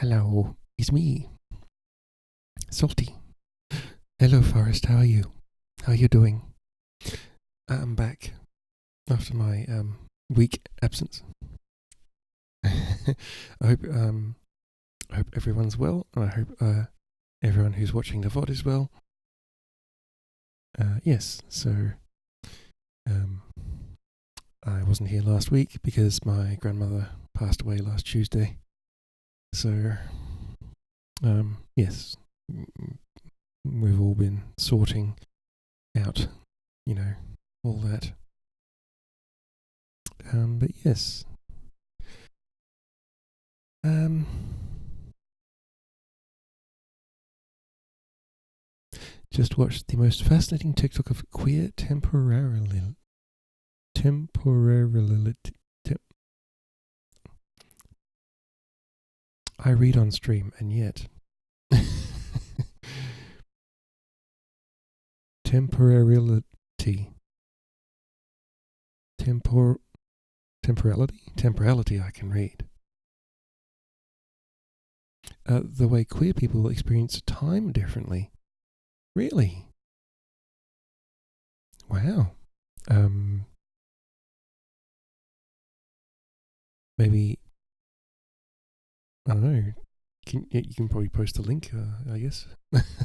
Hello, it's me, Salty. Hello, Forrest. How are you? How are you doing? I'm back after my week absence. I hope everyone's well, and I hope everyone who's watching the VOD is well. Yes, so I wasn't here last week because my grandmother passed away last Tuesday. So yes, we've all been sorting out, all that. But yes. Just watched the most fascinating TikTok of queer temporarily. I read on stream, and yet. Temporality. Temporality I can read. The way queer people experience time differently. Really? Wow. Maybe, I don't know. You can probably post a link, I guess,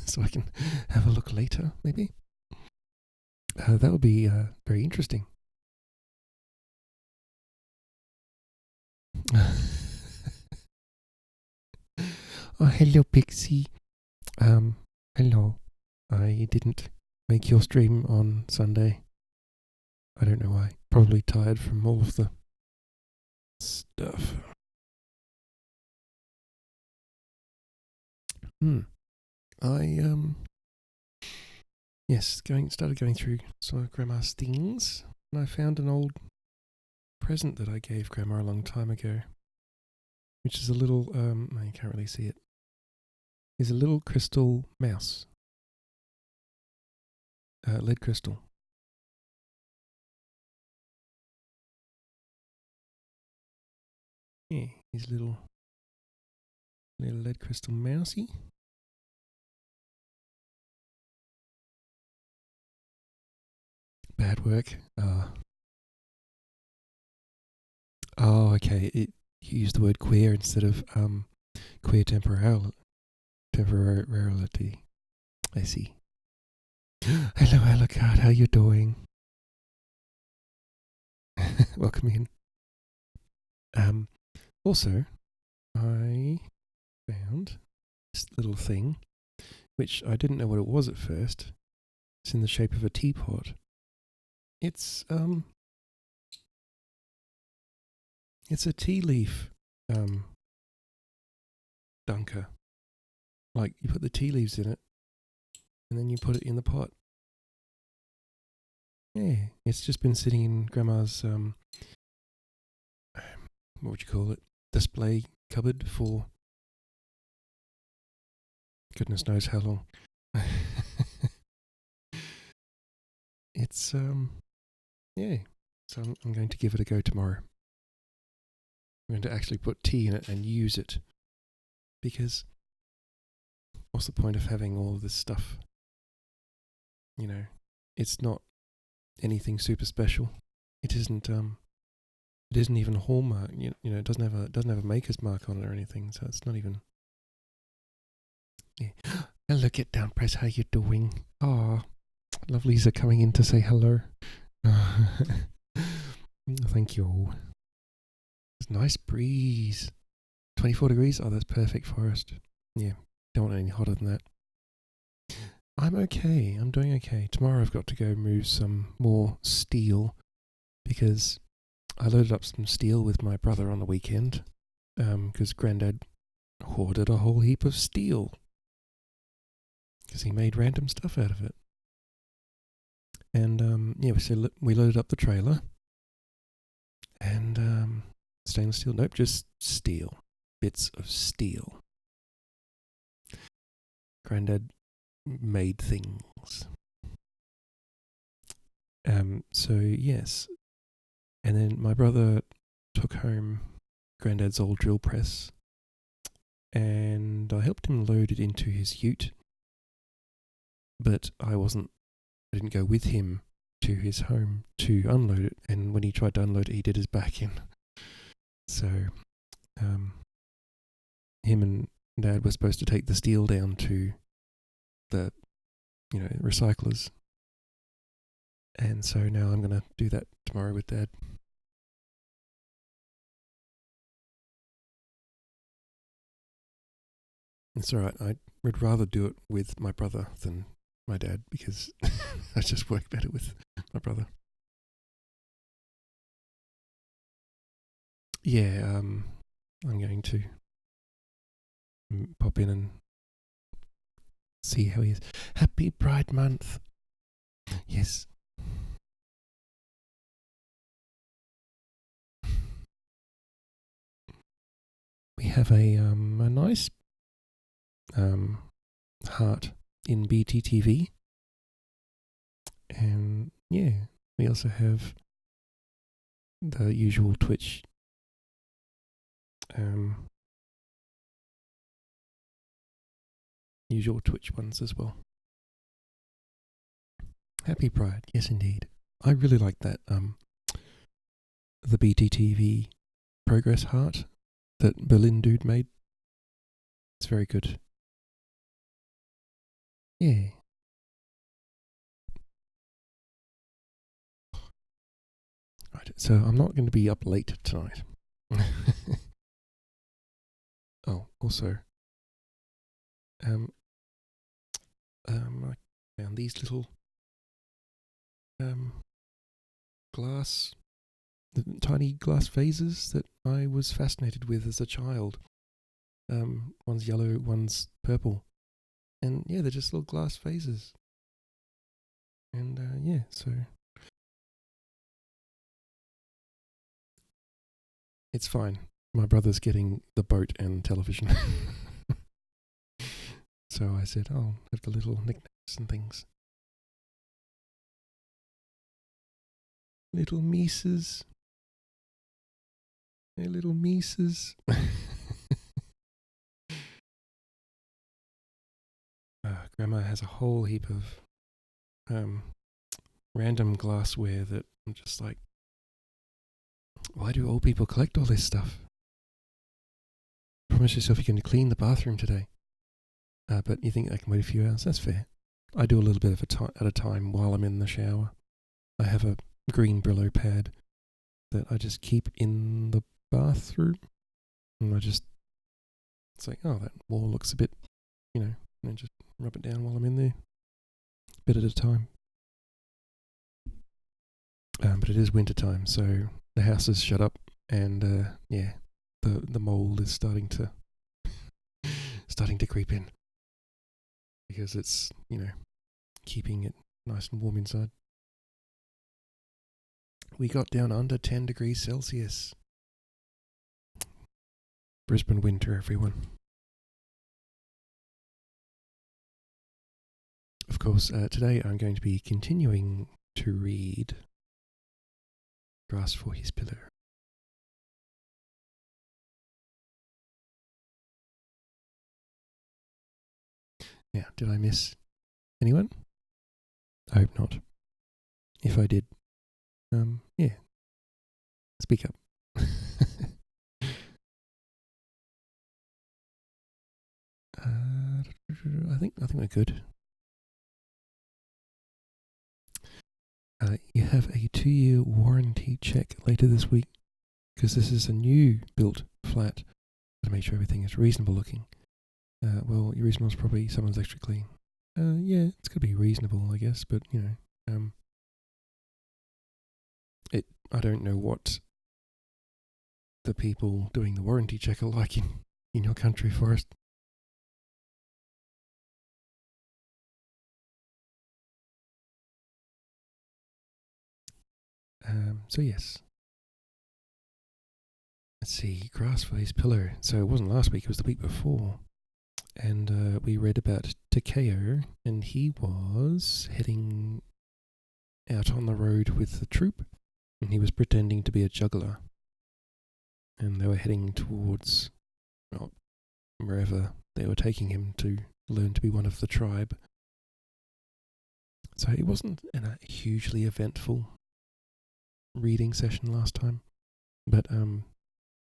so I can have a look later, maybe. That would be very interesting. Oh, hello, Pixie. Hello. I didn't make your stream on Sunday. I don't know why. Probably tired from all of the stuff. I started going through some of Grandma's things, and I found an old present that I gave Grandma a long time ago, which is a little you can't really see it. Is a little crystal mouse. Lead crystal. Yeah, he's a little lead crystal mousey. Bad work. Oh, okay. You used the word queer instead of queer temporality. I see. Hello, Alucard. How you doing? Welcome in. Also, I found this little thing, which I didn't know what it was at first. It's in the shape of a teapot. It's a tea leaf dunker. Like, you put the tea leaves in it, and then you put it in the pot. Yeah, it's just been sitting in Grandma's what would you call it? Display cupboard for goodness knows how long. It's yeah. So I'm going to give it a go tomorrow. I'm going to actually put tea in it and use it, because what's the point of having all of this stuff? It's not anything super special. It isn't even Hallmark. It doesn't have a maker's mark on it or anything. So it's not even. Yeah. Hello, get down, press. How you doing? Ah, lovelies are coming in to say hello. Thank you. It's a nice breeze. 24 degrees. Oh, that's perfect, Forest. Yeah, don't want any hotter than that. I'm okay. I'm doing okay. Tomorrow I've got to go move some more steel, because I loaded up some steel with my brother on the weekend, because Grandad hoarded a whole heap of steel because he made random stuff out of it. And so we loaded up the trailer, and stainless steel. Nope, just steel. Bits of steel. Grandad made things. So yes, and then my brother took home Grandad's old drill press, and I helped him load it into his ute, but I didn't go with him to his home to unload it, and when he tried to unload it, he did his back in. So, him and Dad were supposed to take the steel down to the, recyclers. And so now I'm going to do that tomorrow with Dad. It's alright, I would rather do it with my brother than my dad because I just work better with my brother. Yeah, I'm going to pop in and see how he is. Happy Pride Month! Yes. We have a nice heart in BTTV, and yeah, we also have the usual Twitch ones as well. Happy Pride, yes indeed. I really like that the BTTV progress heart that Berlin dude made. It's very good. Yeah. Right, so I'm not going to be up late tonight. Oh, also, I found these little tiny glass vases that I was fascinated with as a child. One's yellow, one's purple, and yeah, they're just little glass vases. And yeah, so it's fine. My brother's getting the boat and television. So I said, I'll have the little knickknacks and things. Little Mises. Hey, little Mises. Grandma has a whole heap of random glassware that I'm just like, why do old people collect all this stuff? Promise yourself you're going to clean the bathroom today. But you think I can wait a few hours? That's fair. I do a little bit at a time while I'm in the shower. I have a green Brillo pad that I just keep in the bathroom. And it's like, oh, that wall looks a bit, and I just rub it down while I'm in there. A bit at a time. But it is winter time, so the house is shut up, and yeah, the mold is starting to creep in because it's keeping it nice and warm inside. We got down under 10 degrees Celsius. Brisbane winter, everyone. Of course, today I'm going to be continuing to read Grass for His Pillar. Now, did I miss anyone? I hope not. If I did, yeah, speak up. I think we're good. You have a 2-year warranty check later this week because this is a new built flat to make sure everything is reasonable looking. Well, reasonable is probably someone's extra clean. Yeah, it's got to be reasonable, I guess, but I don't know what the people doing the warranty check are like in your country, Forrest. So yes. Let's see, Grass for His Pillar. So it wasn't last week, it was the week before. And we read about Takeo, and he was heading out on the road with the troop, and he was pretending to be a juggler. And they were heading towards, wherever they were taking him to learn to be one of the tribe. So it wasn't a hugely eventful reading session last time, but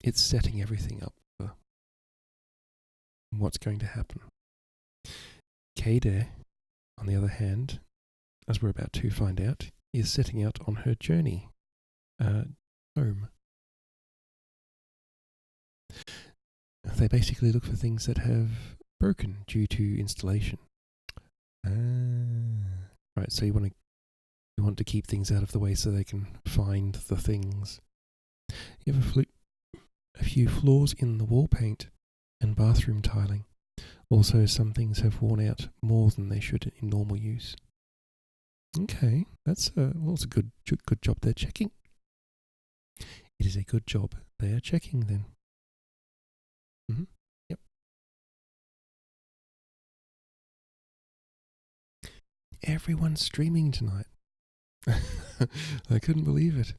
it's setting everything up for what's going to happen. Kaede, on the other hand, as we're about to find out, is setting out on her journey home. They basically look for things that have broken due to installation. Right, so you want to keep things out of the way so they can find the things. You have a few flaws in the wall paint and bathroom tiling. Also, some things have worn out more than they should in normal use. Okay, that's a good job they're checking. It is a good job they are checking then. Yep. Everyone's streaming tonight. I couldn't believe it.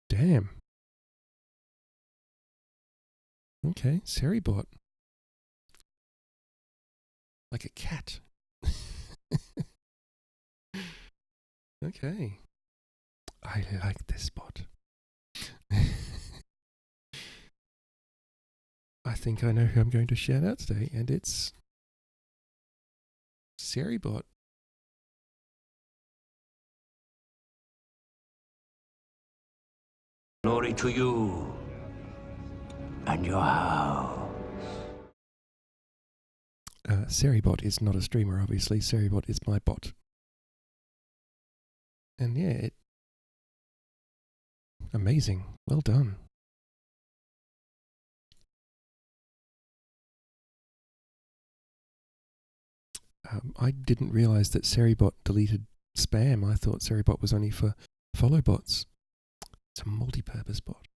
Damn. Okay, Seribot. Like a cat. Okay. I like this bot. I think I know who I'm going to shout out today, and it's Seribot. Glory to you and your house. Seribot is not a streamer, obviously. Seribot is my bot. And yeah, amazing. Well done. I didn't realize that Seribot deleted spam. I thought Seribot was only for follow bots. It's a multi-purpose bot.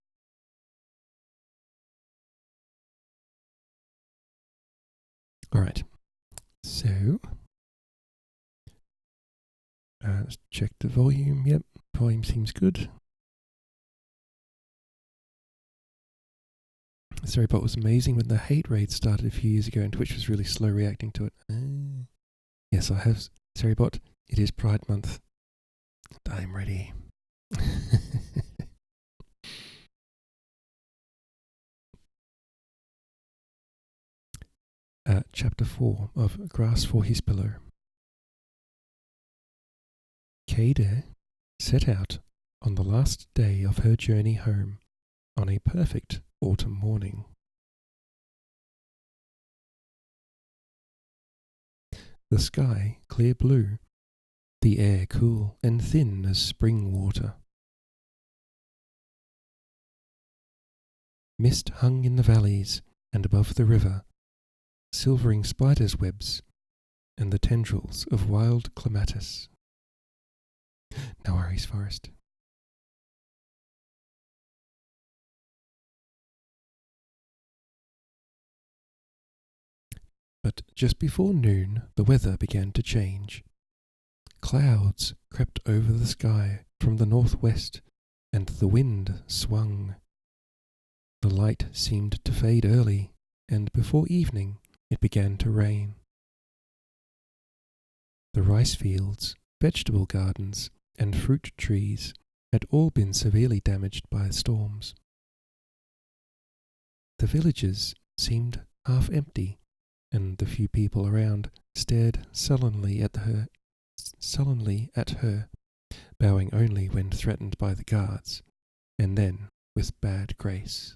Alright, so let's check the volume. Yep, volume seems good. Seribot was amazing when the hate raid started a few years ago and Twitch was really slow reacting to it. Yes, I have Seribot. It is Pride Month. I'm ready. Chapter 4 of Grass for His Pillow. Kaede set out on the last day of her journey home on a perfect autumn morning. The sky clear blue, the air cool and thin as spring water. Mist hung in the valleys and above the river, silvering spiders' webs and the tendrils of wild clematis. No worries, Forest. But just before noon, the weather began to change. Clouds crept over the sky from the northwest, and the wind swung. The light seemed to fade early, and before evening it began to rain. The rice fields, vegetable gardens, and fruit trees had all been severely damaged by storms. The villages seemed half empty, and the few people around stared sullenly at her, bowing only when threatened by the guards, and then with bad grace.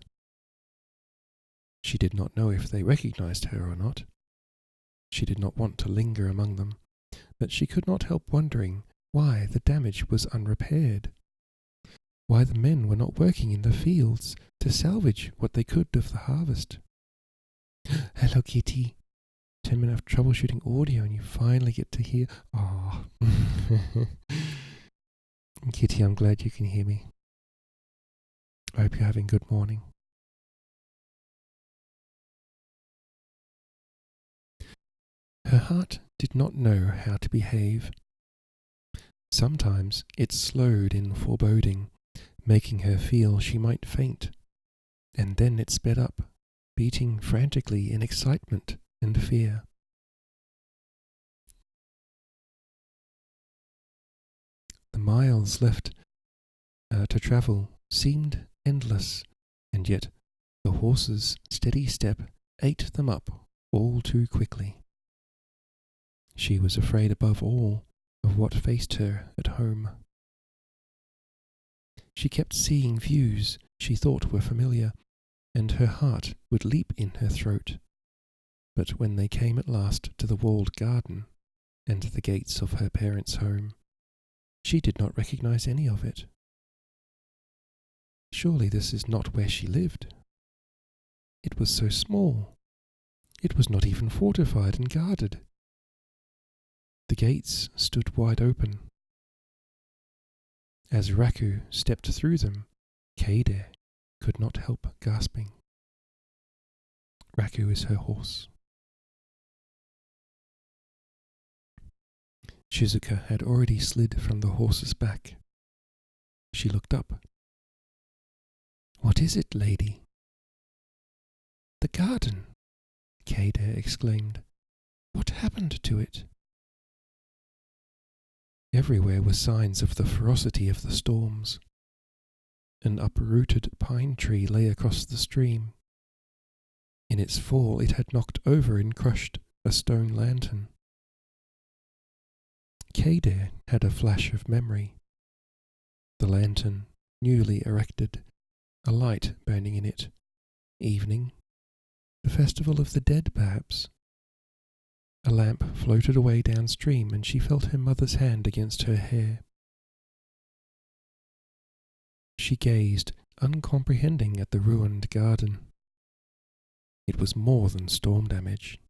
She did not know if they recognized her or not. She did not want to linger among them, but she could not help wondering why the damage was unrepaired, why the men were not working in the fields to salvage what they could of the harvest. Hello, Kitty. 10 minutes of troubleshooting audio and you finally get to hear. Oh. Kitty, I'm glad you can hear me. I hope you're having a good morning. Her heart did not know how to behave. Sometimes it slowed in foreboding, making her feel she might faint, and then it sped up, beating frantically in excitement and fear. The miles left to travel seemed endless, and yet the horse's steady step ate them up all too quickly. She was afraid above all of what faced her at home. She kept seeing views she thought were familiar, and her heart would leap in her throat. But when they came at last to the walled garden and the gates of her parents' home, she did not recognize any of it. Surely this is not where she lived. It was so small. It was not even fortified and guarded. The gates stood wide open. As Raku stepped through them, Kaede could not help gasping. Raku is her horse. Shizuka had already slid from the horse's back. She looked up. "What is it, lady?" "The garden," Kaede exclaimed. "What happened to it?" Everywhere were signs of the ferocity of the storms. An uprooted pine tree lay across the stream. In its fall it had knocked over and crushed a stone lantern. Kaede had a flash of memory. The lantern, newly erected, a light burning in it. Evening. The festival of the dead, perhaps. A lamp floated away downstream, and she felt her mother's hand against her hair. She gazed, uncomprehending, at the ruined garden. It was more than storm damage.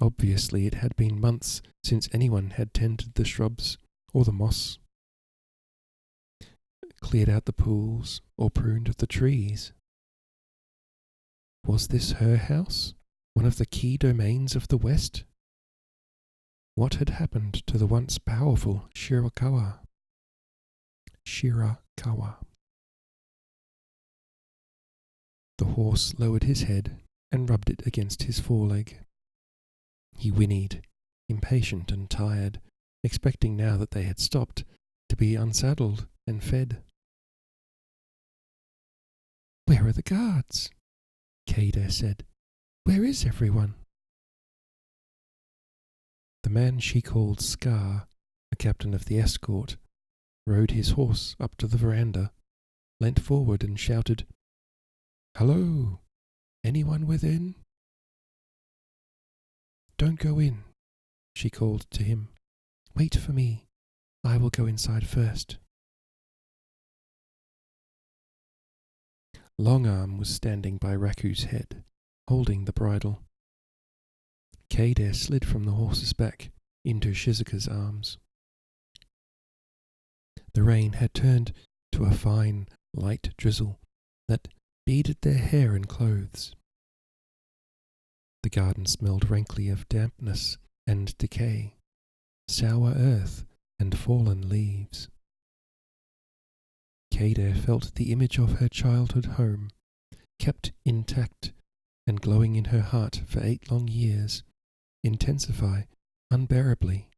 Obviously it had been months since anyone had tended the shrubs or the moss, cleared out the pools, or pruned the trees. Was this her house? One of the key domains of the West? What had happened to the once powerful Shirakawa? The horse lowered his head and rubbed it against his foreleg. He whinnied, impatient and tired, expecting now that they had stopped to be unsaddled and fed. "Where are the guards?" Kaede said. "Where is everyone?" The man she called Scar, the captain of the escort, rode his horse up to the veranda, leant forward and shouted, "Hello! Anyone within?" "Don't go in," she called to him. "Wait for me. I will go inside first." Longarm was standing by Raku's head, holding the bridle. Kaede slid from the horse's back into Shizuka's arms. The rain had turned to a fine, light drizzle that beaded their hair and clothes. The garden smelled rankly of dampness and decay, sour earth and fallen leaves. Kaede felt the image of her childhood home, kept intact and glowing in her heart for 8 long years, intensify unbearably,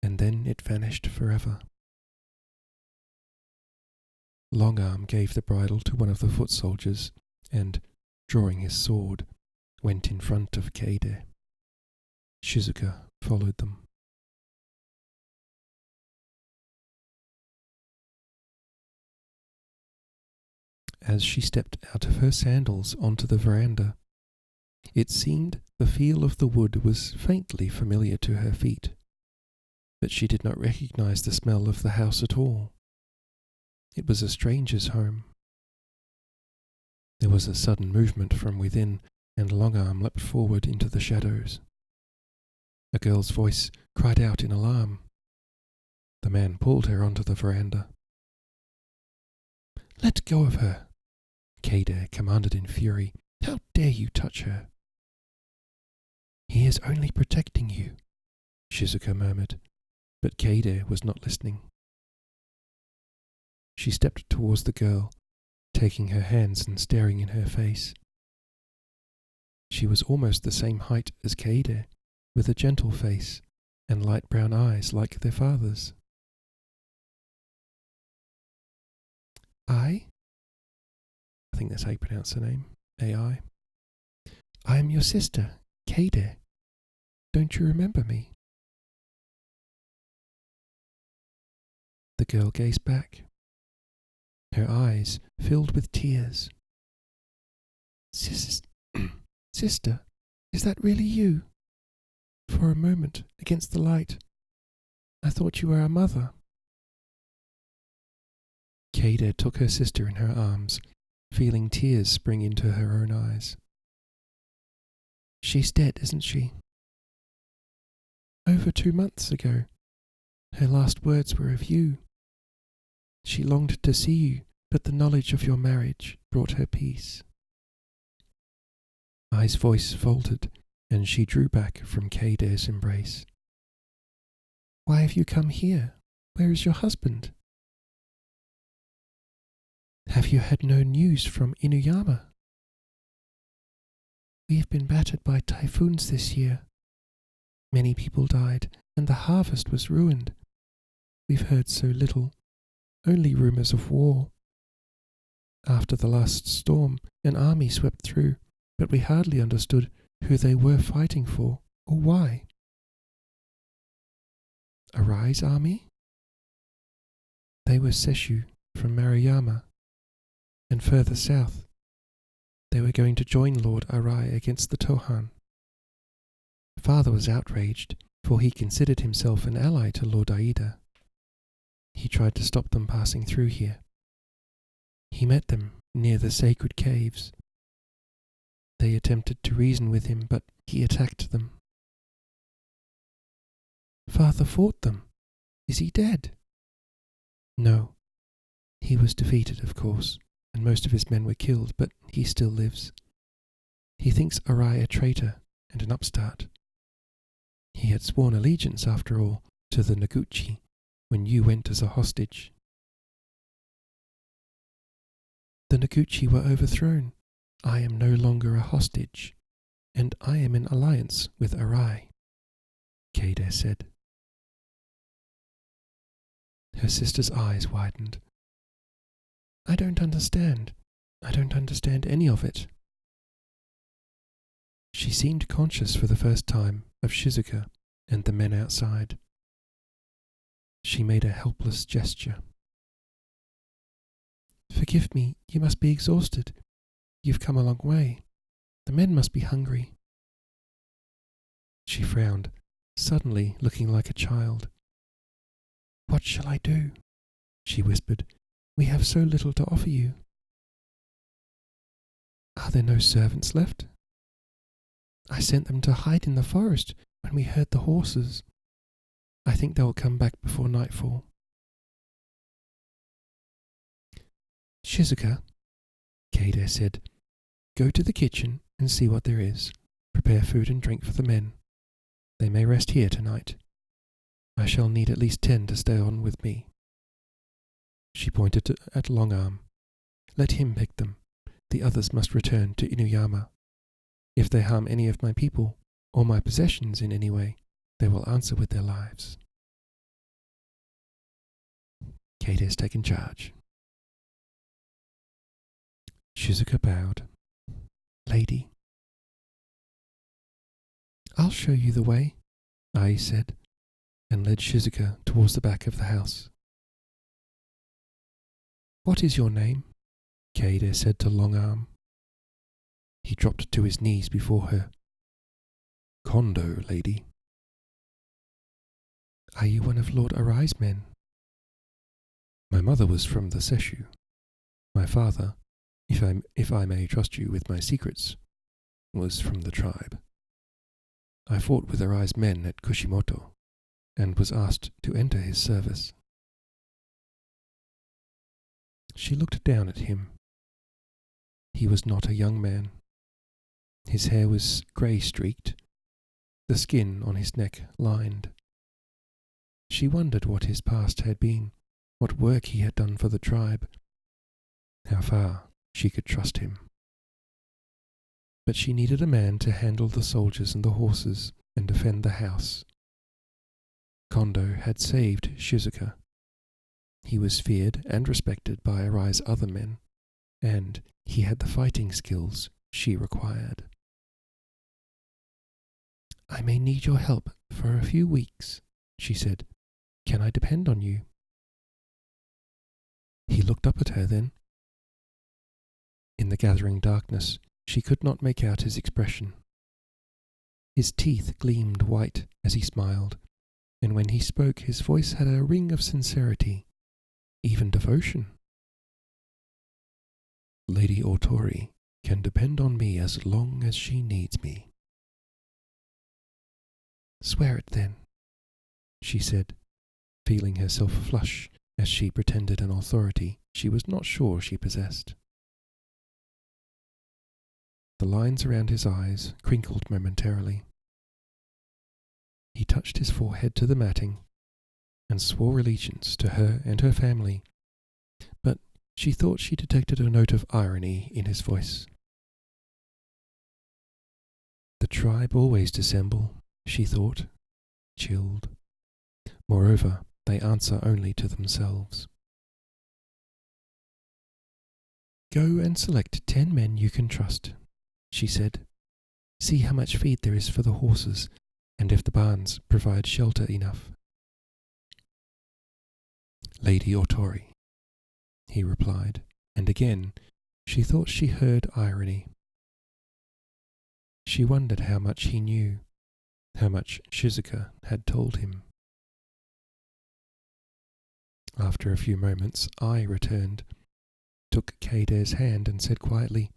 and then it vanished forever. Longarm gave the bridle to one of the foot soldiers and, drawing his sword, went in front of Kaede. Shizuka followed them. As she stepped out of her sandals onto the veranda, it seemed the feel of the wood was faintly familiar to her feet, but she did not recognize the smell of the house at all. It was a stranger's home. There was a sudden movement from within, and Longarm leapt forward into the shadows. A girl's voice cried out in alarm. The man pulled her onto the veranda. "Let go of her!" Kaede commanded in fury. "How dare you touch her?" "He is only protecting you," Shizuka murmured. But Kaede was not listening. She stepped towards the girl, taking her hands and staring in her face. She was almost the same height as Kaede, with a gentle face and light brown eyes like their father's. I think that's how you pronounce her name, AI. I am your sister, Kaede. Don't you remember me? The girl gazed back. Her eyes filled with tears. Sister, is that really you? For a moment, against the light, I thought you were our mother. Kaede took her sister in her arms, feeling tears spring into her own eyes. She's dead, isn't she? Over 2 months ago. Her last words were of you. She longed to see you, but the knowledge of your marriage brought her peace. Ai's voice faltered, and she drew back from Kaede's embrace. Why have you come here? Where is your husband? Have you had no news from Inuyama? We have been battered by typhoons this year. Many people died, and the harvest was ruined. We've heard so little, only rumours of war. After the last storm, an army swept through, but we hardly understood who they were fighting for or why. Arai's army? They were Sesshu from Maruyama, and further south, they were going to join Lord Arai against the Tohan. Father was outraged, for he considered himself an ally to Lord Aida. He tried to stop them passing through here. He met them near the sacred caves. They attempted to reason with him, but he attacked them. Father fought them. Is he dead? No. He was defeated, of course, and most of his men were killed, but he still lives. He thinks Arai a traitor and an upstart. He had sworn allegiance, after all, to the Noguchi when you went as a hostage. The Noguchi were overthrown. I am no longer a hostage, and I am in alliance with Arai, Kaede said. Her sister's eyes widened. I don't understand. I don't understand any of it. She seemed conscious for the first time of Shizuka and the men outside. She made a helpless gesture. Forgive me, you must be exhausted. You've come a long way. The men must be hungry. She frowned, suddenly looking like a child. What shall I do? She whispered. We have so little to offer you. Are there no servants left? I sent them to hide in the forest when we heard the horses. I think they will come back before nightfall. Shizuka, Kaede said, go to the kitchen and see what there is. Prepare food and drink for the men. They may rest here tonight. I shall need at least 10 to stay on with me. She pointed at Longarm. Let him pick them. The others must return to Inuyama. If they harm any of my people or my possessions in any way, they will answer with their lives. Kaede has taken charge. Shizuka bowed. Lady. I'll show you the way, Ai said, and led Shizuka towards the back of the house. What is your name? Kaede said to Longarm. He dropped to his knees before her. Kondo, lady. Are you one of Lord Arai's men? My mother was from the Sesshu. My father, if I may trust you with my secrets, was from the tribe. I fought with Arai's men at Kushimoto, and was asked to enter his service. She looked down at him. He was not a young man. His hair was grey-streaked, the skin on his neck lined. She wondered what his past had been, what work he had done for the tribe, how far she could trust him. But she needed a man to handle the soldiers and the horses and defend the house. Kondo had saved Shizuka. He was feared and respected by Arai's other men, and he had the fighting skills she required. "I may need your help for a few weeks," she said. "Can I depend on you?" He looked up at her then. In the gathering darkness, she could not make out his expression. His teeth gleamed white as he smiled, and when he spoke his voice had a ring of sincerity, even devotion. "Lady Otori can depend on me as long as she needs me." "Swear it then," she said, feeling herself flush as she pretended an authority she was not sure she possessed. The lines around his eyes crinkled momentarily. He touched his forehead to the matting and swore allegiance to her and her family, but she thought she detected a note of irony in his voice. The tribe always dissemble, she thought, chilled. Moreover, they answer only to themselves. "Go and select 10 men you can trust," she said. "See how much feed there is for the horses, and if the barns provide shelter enough." "Lady Otori," he replied, and again she thought she heard irony. She wondered how much he knew, how much Shizuka had told him. After a few moments, I returned, took Keide's hand and said quietly,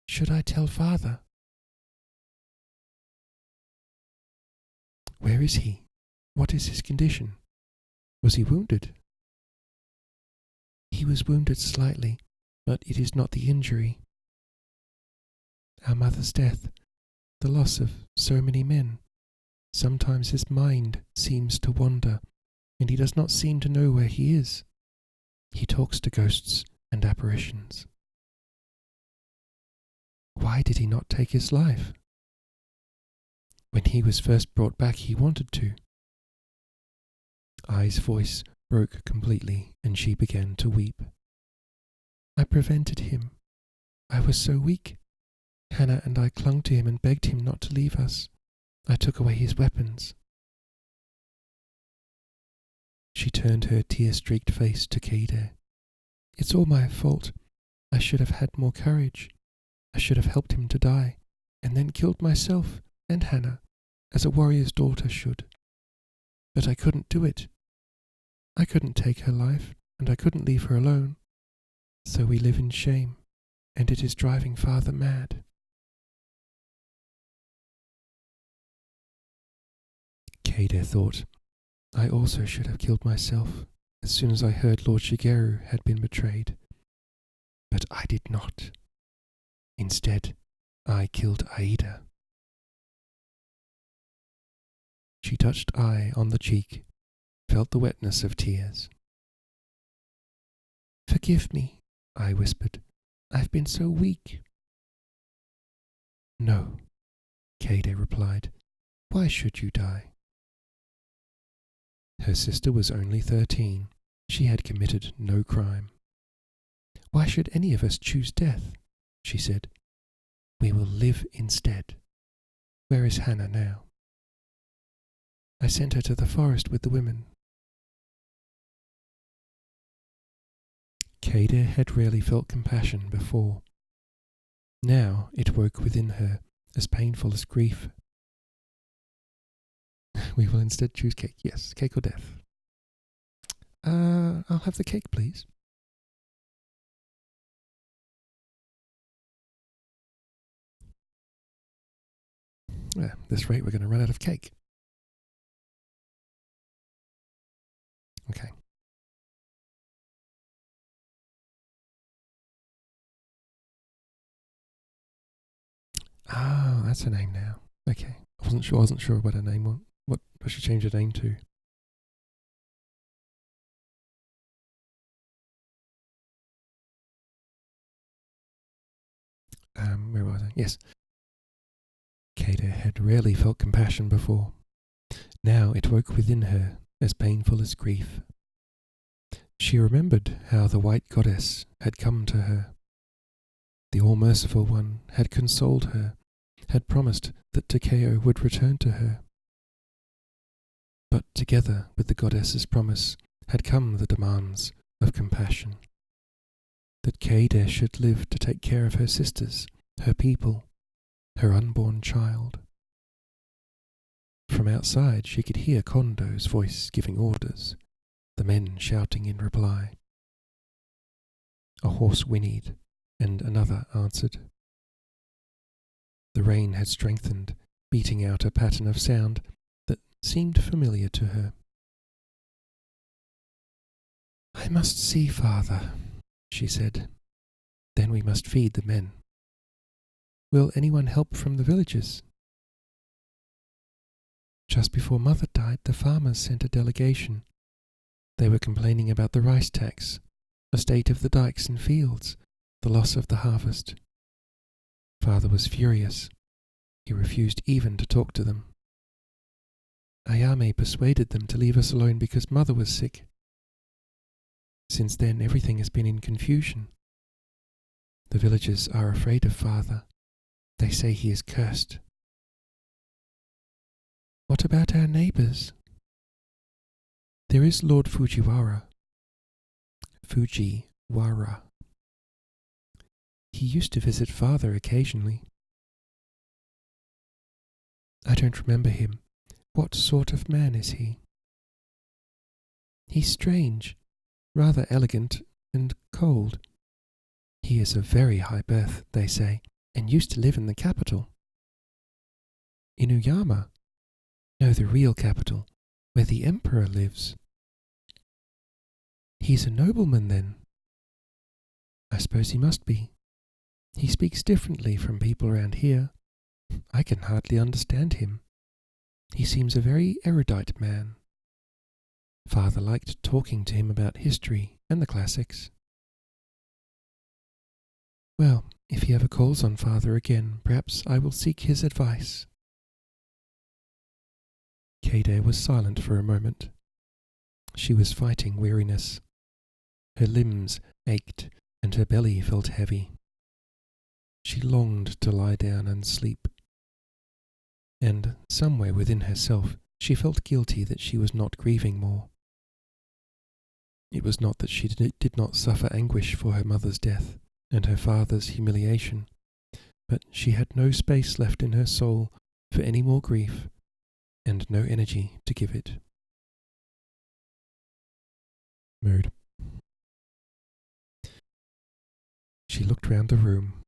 "Should I tell father?" "Where is he? What is his condition? Was he wounded?" "He was wounded slightly, but it is not the injury. Our mother's death, the loss of so many men. Sometimes his mind seems to wander, and he does not seem to know where he is. He talks to ghosts and apparitions." "Why did he not take his life?" "When he was first brought back, he wanted to." Ai's voice broke completely, and she began to weep. "I prevented him. I was so weak. Hannah and I clung to him and begged him not to leave us. I took away his weapons." She turned her tear-streaked face to Keide. "It's all my fault. I should have had more courage. I should have helped him to die, and then killed myself and Hannah, as a warrior's daughter should. But I couldn't do it. I couldn't take her life, and I couldn't leave her alone. So we live in shame, and it is driving father mad." Keide thought, "I also should have killed myself as soon as I heard Lord Shigeru had been betrayed. But I did not. Instead, I killed Aida." She touched Ai on the cheek, felt the wetness of tears. "Forgive me," I whispered. "I've been so weak." "No," Keide replied. "Why should you die?" Her sister was only 13. She had committed no crime. "Why should any of us choose death?" she said. "We will live instead. Where is Hannah now?" "I sent her to the forest with the women." Keide had rarely felt compassion before. Now it woke within her, as painful as grief. "We will instead choose cake. Yes, cake or death." I'll have the cake, please." At this rate, we're going to run out of cake. Okay. Ah, that's her name now. Okay. I wasn't sure what her name was. What should change her name to? Where was I? Yes. Kada had rarely felt compassion before. Now it woke within her, as painful as grief. She remembered how the white goddess had come to her. The all-merciful one had consoled her, had promised that Takeo would return to her. But together with the goddess's promise had come the demands of compassion. That Kada should live to take care of her sisters, her people, her unborn child. From outside she could hear Kondo's voice giving orders, the men shouting in reply. A horse whinnied, and another answered. The rain had strengthened, beating out a pattern of sound that seemed familiar to her. "I must see father," she said. "Then we must feed the men. Will anyone help from the villagers?" "Just before Mother died, the farmers sent a delegation. They were complaining about the rice tax, the state of the dikes and fields, the loss of the harvest. Father was furious. He refused even to talk to them. Ayame persuaded them to leave us alone because Mother was sick. Since then, everything has been in confusion. The villagers are afraid of Father. They say he is cursed." "What about our neighbours?" "There is Lord Fujiwara. Fujiwara. He used to visit Father occasionally." "I don't remember him. What sort of man is he?" "He's strange, rather elegant and cold. He is of very high birth, they say, and used to live in the capital." "In Uyama?" "No, the real capital, where the emperor lives." "He's a nobleman, then?" "I suppose he must be. He speaks differently from people around here. I can hardly understand him. He seems a very erudite man. Father liked talking to him about history and the classics." "Well, if he ever calls on Father again, perhaps I will seek his advice." Kada was silent for a moment. She was fighting weariness. Her limbs ached and her belly felt heavy. She longed to lie down and sleep. And somewhere within herself she felt guilty that she was not grieving more. It was not that she did not suffer anguish for her mother's death and her father's humiliation, but she had no space left in her soul for any more grief, and no energy to give it. Mood. She looked round the room.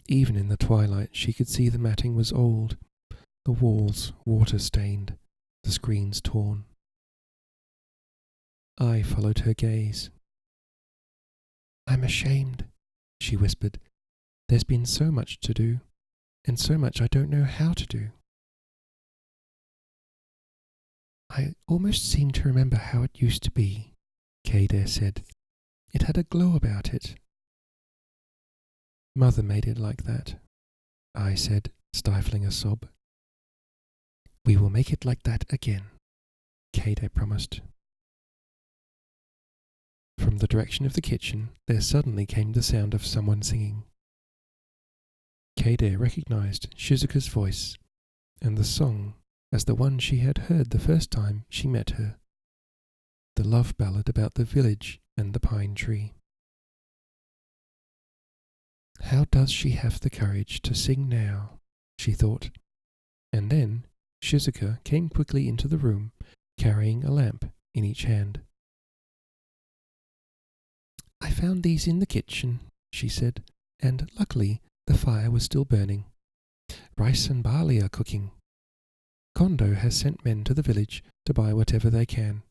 Even in the twilight she could see the matting was old, the walls water-stained, the screens torn. I followed her gaze. "I'm ashamed," she whispered. "There's been so much to do, and so much I don't know how to do." "I almost seem to remember how it used to be," Kada said. "It had a glow about it." "Mother made it like that," I said, stifling a sob. "We will make it like that again," Kada promised. From the direction of the kitchen, there suddenly came the sound of someone singing. Kada recognized Shizuka's voice, and the song as the one she had heard the first time she met her, the love ballad about the village and the pine tree. How does she have the courage to sing now? She thought, and then Shizuka came quickly into the room, carrying a lamp in each hand. "I found these in the kitchen," she said, "and luckily the fire was still burning. Rice and barley are cooking. Kondo has sent men to the village to buy whatever they can,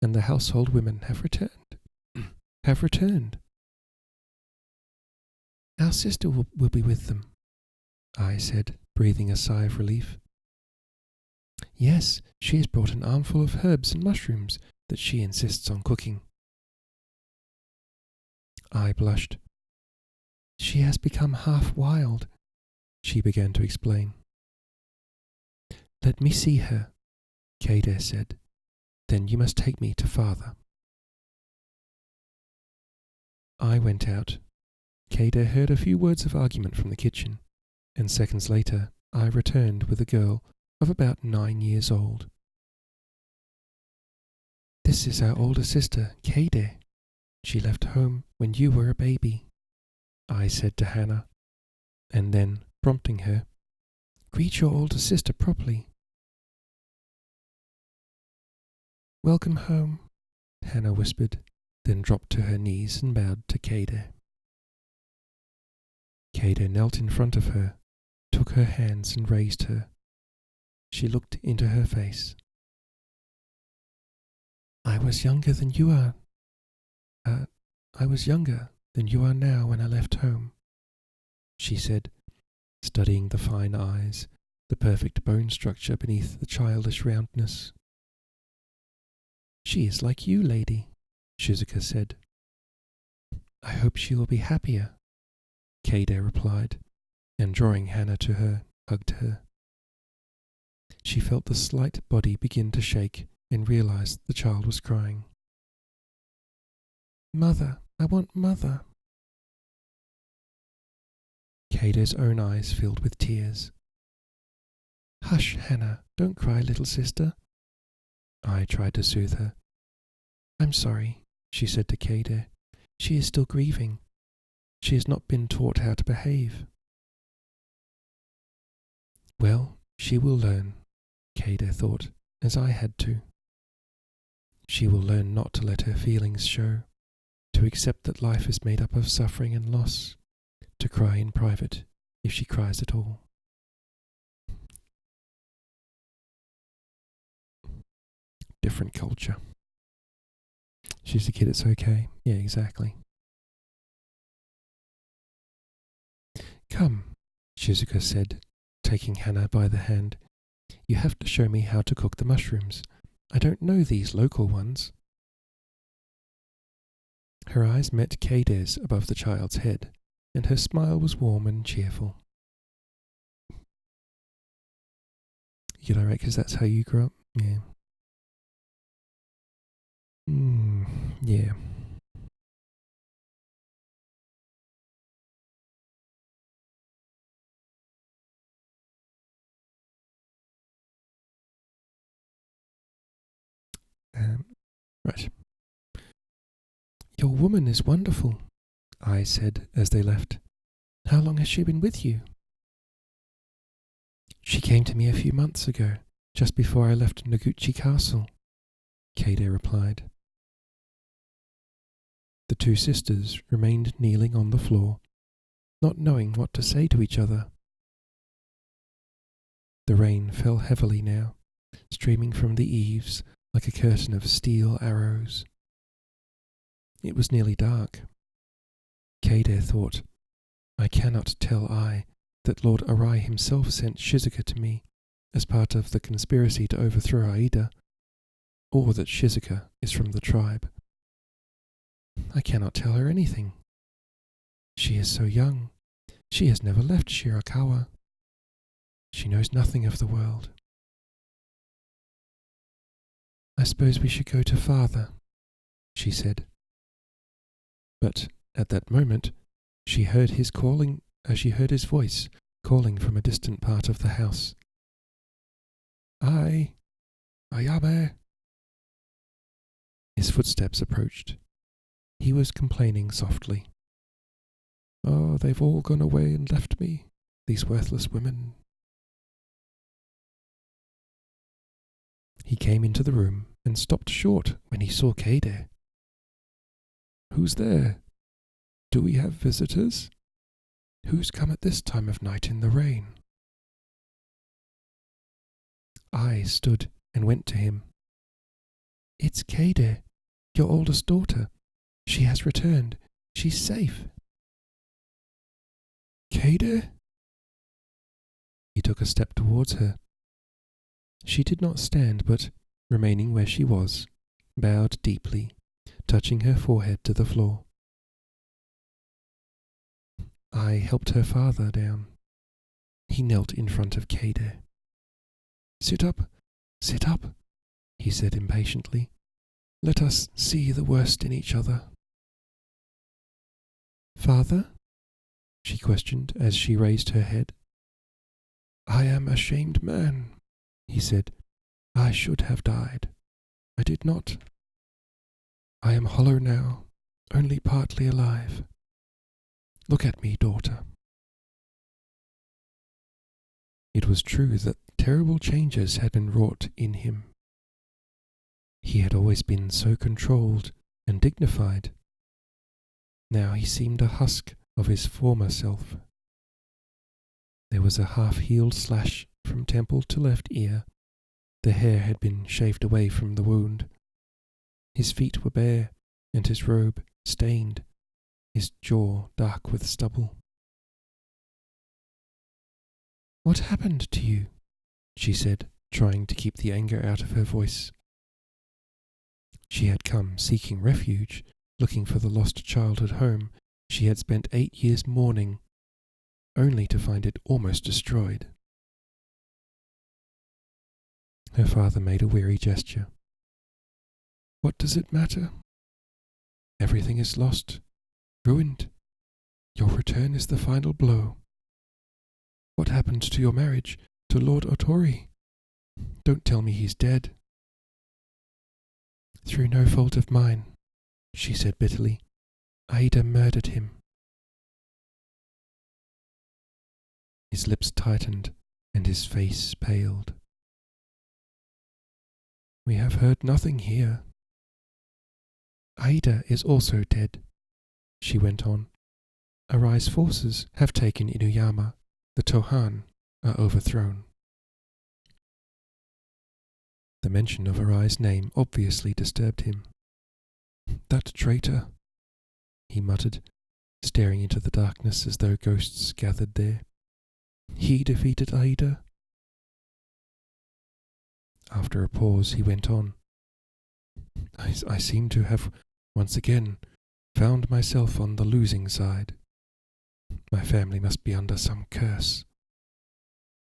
and the household women have returned. Our sister will be with them," I said, breathing a sigh of relief. "Yes, she has brought an armful of herbs and mushrooms that she insists on cooking." I blushed. She has become half wild, she began to explain. Let me see her, Kader said. Then you must take me to father. I went out. Kader heard a few words of argument from the kitchen, and seconds later I returned with a girl of about 9 years old. This is our older sister, Kader. She left home when you were a baby, I said to Hannah, and then, prompting her, greet your older sister properly. Welcome home, Hannah whispered, then dropped to her knees and bowed to Kader. Kader knelt in front of her, took her hands and raised her. She looked into her face. I was younger than you are now when I left home, she said, studying the fine eyes, the perfect bone structure beneath the childish roundness. She is like you, lady, Shizuka said. I hope she will be happier, Kader replied, and drawing Hannah to her, hugged her. She felt the slight body begin to shake and realized the child was crying. Mother, I want mother. Kader's own eyes filled with tears. Hush, Hannah, don't cry, little sister. I tried to soothe her. I'm sorry, she said to Kader. She is still grieving. She has not been taught how to behave. Well, she will learn, Kader thought, as I had to. She will learn not to let her feelings show, to accept that life is made up of suffering and loss, to cry in private if she cries at all. Different culture. She's a kid, it's okay. Yeah, exactly. Come, Shizuka said, taking Hannah by the hand. You have to show me how to cook the mushrooms. I don't know these local ones. Her eyes met Kader's above the child's head, and her smile was warm and cheerful. You know, right, because that's how you grew up? Yeah. Yeah. Right. Your woman is wonderful, I said as they left. How long has she been with you? She came to me a few months ago, just before I left Noguchi Castle, Kader replied. The two sisters remained kneeling on the floor, not knowing what to say to each other. The rain fell heavily now, streaming from the eaves like a curtain of steel arrows. It was nearly dark. Kader thought, I cannot tell that Lord Arai himself sent Shizuka to me as part of the conspiracy to overthrow Aida, or that Shizuka is from the tribe. I cannot tell her anything. She is so young. She has never left Shirakawa. She knows nothing of the world. I suppose we should go to father, she said. But at that moment, she heard his voice calling from a distant part of the house. Ayame. His footsteps approached. He was complaining softly. Oh, they've all gone away and left me, these worthless women. He came into the room and stopped short when he saw Kader. Who's there? Do we have visitors? Who's come at this time of night in the rain? I stood and went to him. It's Kader, your oldest daughter. She has returned. She's safe. Kader? He took a step towards her. She did not stand, but, remaining where she was, bowed deeply, touching her forehead to the floor. I helped her father down. He knelt in front of Kade. Sit up, he said impatiently. Let us see the worst in each other. Father? She questioned as she raised her head. I am a shamed man, he said. I should have died. I did not. I am hollow now, only partly alive. Look at me, daughter. It was true that terrible changes had been wrought in him. He had always been so controlled and dignified. Now he seemed a husk of his former self. There was a half-healed slash from temple to left ear. The hair had been shaved away from the wound. His feet were bare, and his robe stained, his jaw dark with stubble. What happened to you? She said, trying to keep the anger out of her voice. She had come seeking refuge, looking for the lost childhood home she had spent 8 years mourning, only to find it almost destroyed. Her father made a weary gesture. What does it matter? Everything is lost, ruined. Your return is the final blow. What happened to your marriage to Lord Otori? Don't tell me he's dead. Through no fault of mine, she said bitterly. Aida murdered him. His lips tightened and his face paled. We have heard nothing here. Aida is also dead, she went on. Arai's forces have taken Inuyama. The Tohan are overthrown. The mention of Arai's name obviously disturbed him. That traitor, he muttered, staring into the darkness as though ghosts gathered there. He defeated Aida. After a pause, he went on. I seem to have once again found myself on the losing side. My family must be under some curse.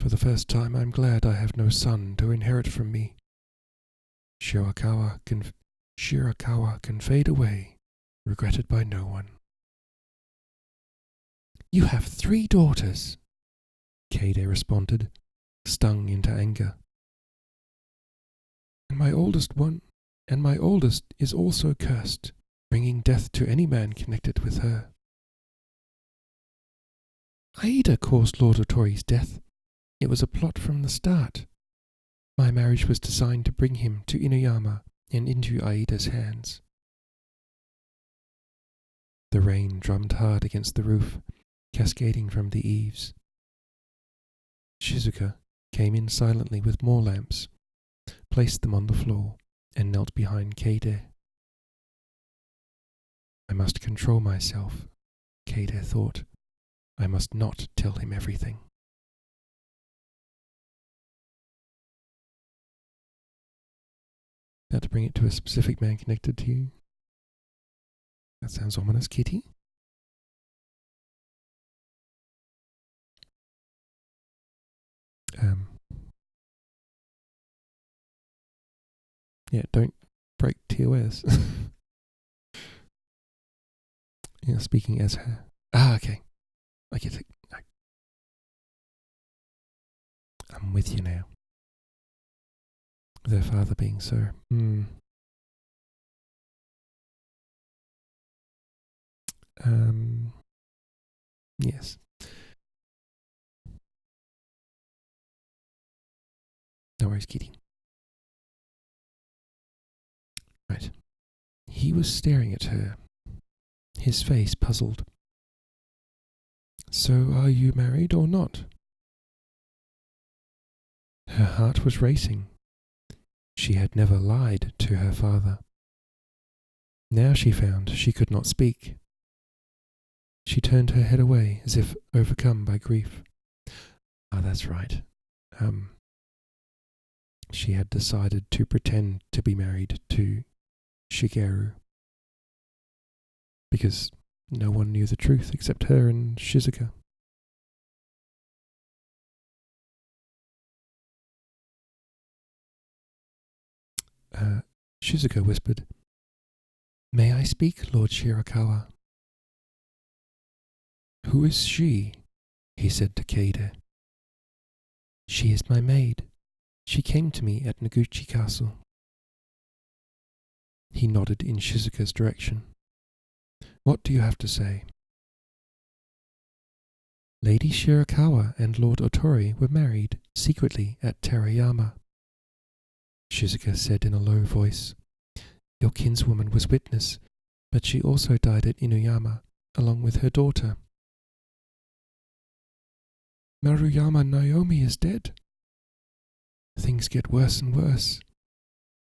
For the first time, I'm glad I have no son to inherit from me. Shirakawa can fade away, regretted by no one. You have 3 daughters, Kade responded, stung into anger. And my oldest is also cursed, bringing death to any man connected with her. Aida caused Lord Otori's death. It was a plot from the start. My marriage was designed to bring him to Inuyama and into Aida's hands. The rain drummed hard against the roof, cascading from the eaves. Shizuka came in silently with more lamps, placed them on the floor, and knelt behind Kade. I must control myself, Kade thought. I must not tell him everything. About to bring it to a specific man connected to you. That sounds ominous, Kitty. Yeah, don't break TOS. Yeah, speaking as her. Okay. I get it. I'm with you now. Their father being so. Yes. No worries, Kitty. Right. He was staring at her, his face puzzled. So are you married or not? Her heart was racing. She had never lied to her father. Now she found she could not speak. She turned her head away as if overcome by grief. That's right. She had decided to pretend to be married to Shigeru. Because No one knew the truth except her and Shizuka. Shizuka whispered, "May I speak, Lord Shirakawa?" "Who is she?" he said to Keide. "She is my maid. She came to me at Noguchi Castle." He nodded in Shizuka's direction. "What do you have to say?" "Lady Shirakawa and Lord Otori were married secretly at Terayama," Shizuka said in a low voice. "Your kinswoman was witness, but she also died at Inuyama, along with her daughter." "Maruyama Naomi is dead." "Things get worse and worse.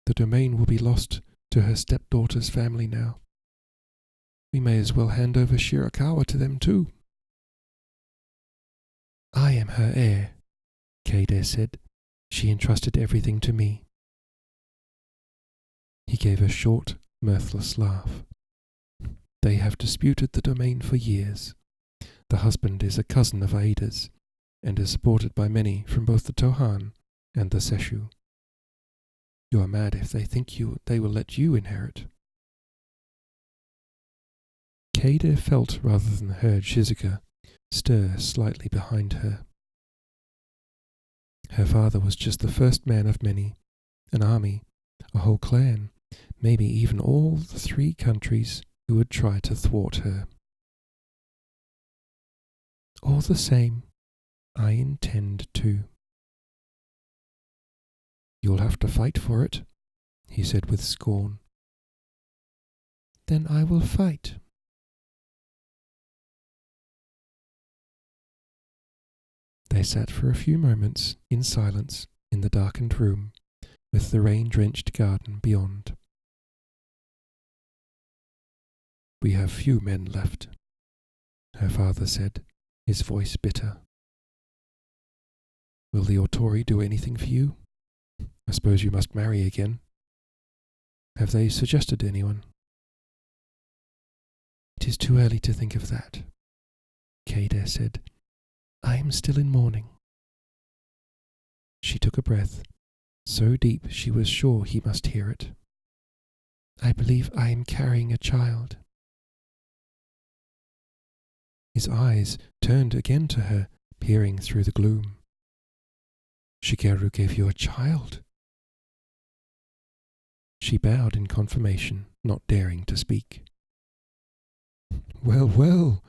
The domain will be lost to her stepdaughter's family now. We may as well hand over Shirakawa to them too." "I am her heir," Keide said. "She entrusted everything to me." He gave a short, mirthless laugh. "They have disputed the domain for years. The husband is a cousin of Aida's, and is supported by many from both the Tohan and the Sesshu. You are mad if they think they will let you inherit." Keide felt rather than heard Shizuka stir slightly behind her. Her father was just the first man of many, an army, a whole clan, maybe even all the 3 countries who would try to thwart her. "All the same, I intend to." "You'll have to fight for it," he said with scorn. "Then I will fight." They sat for a few moments in silence in the darkened room, with the rain-drenched garden beyond. "We have few men left," her father said, his voice bitter. "Will the Otori do anything for you? I suppose you must marry again. Have they suggested anyone?" "It is too early to think of that," Keide said. "I am still in mourning." She took a breath, so deep she was sure he must hear it. "I believe I am carrying a child." His eyes turned again to her, peering through the gloom. "Shigeru gave you a child?" She bowed in confirmation, not daring to speak. "Well, well,"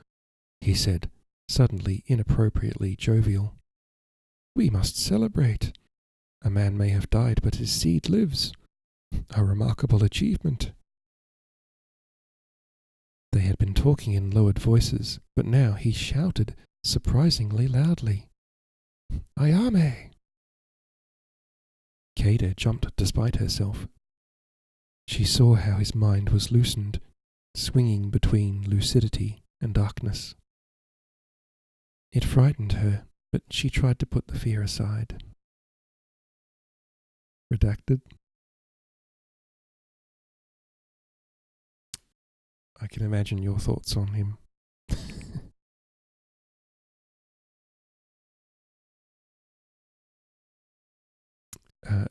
he said, suddenly inappropriately jovial. "We must celebrate. A man may have died, but his seed lives. A remarkable achievement." They had been talking in lowered voices, but now he shouted surprisingly loudly. "Ayame!" Keide jumped despite herself. She saw how his mind was loosened, swinging between lucidity and darkness. It frightened her, but she tried to put the fear aside. Redacted. I can imagine your thoughts on him.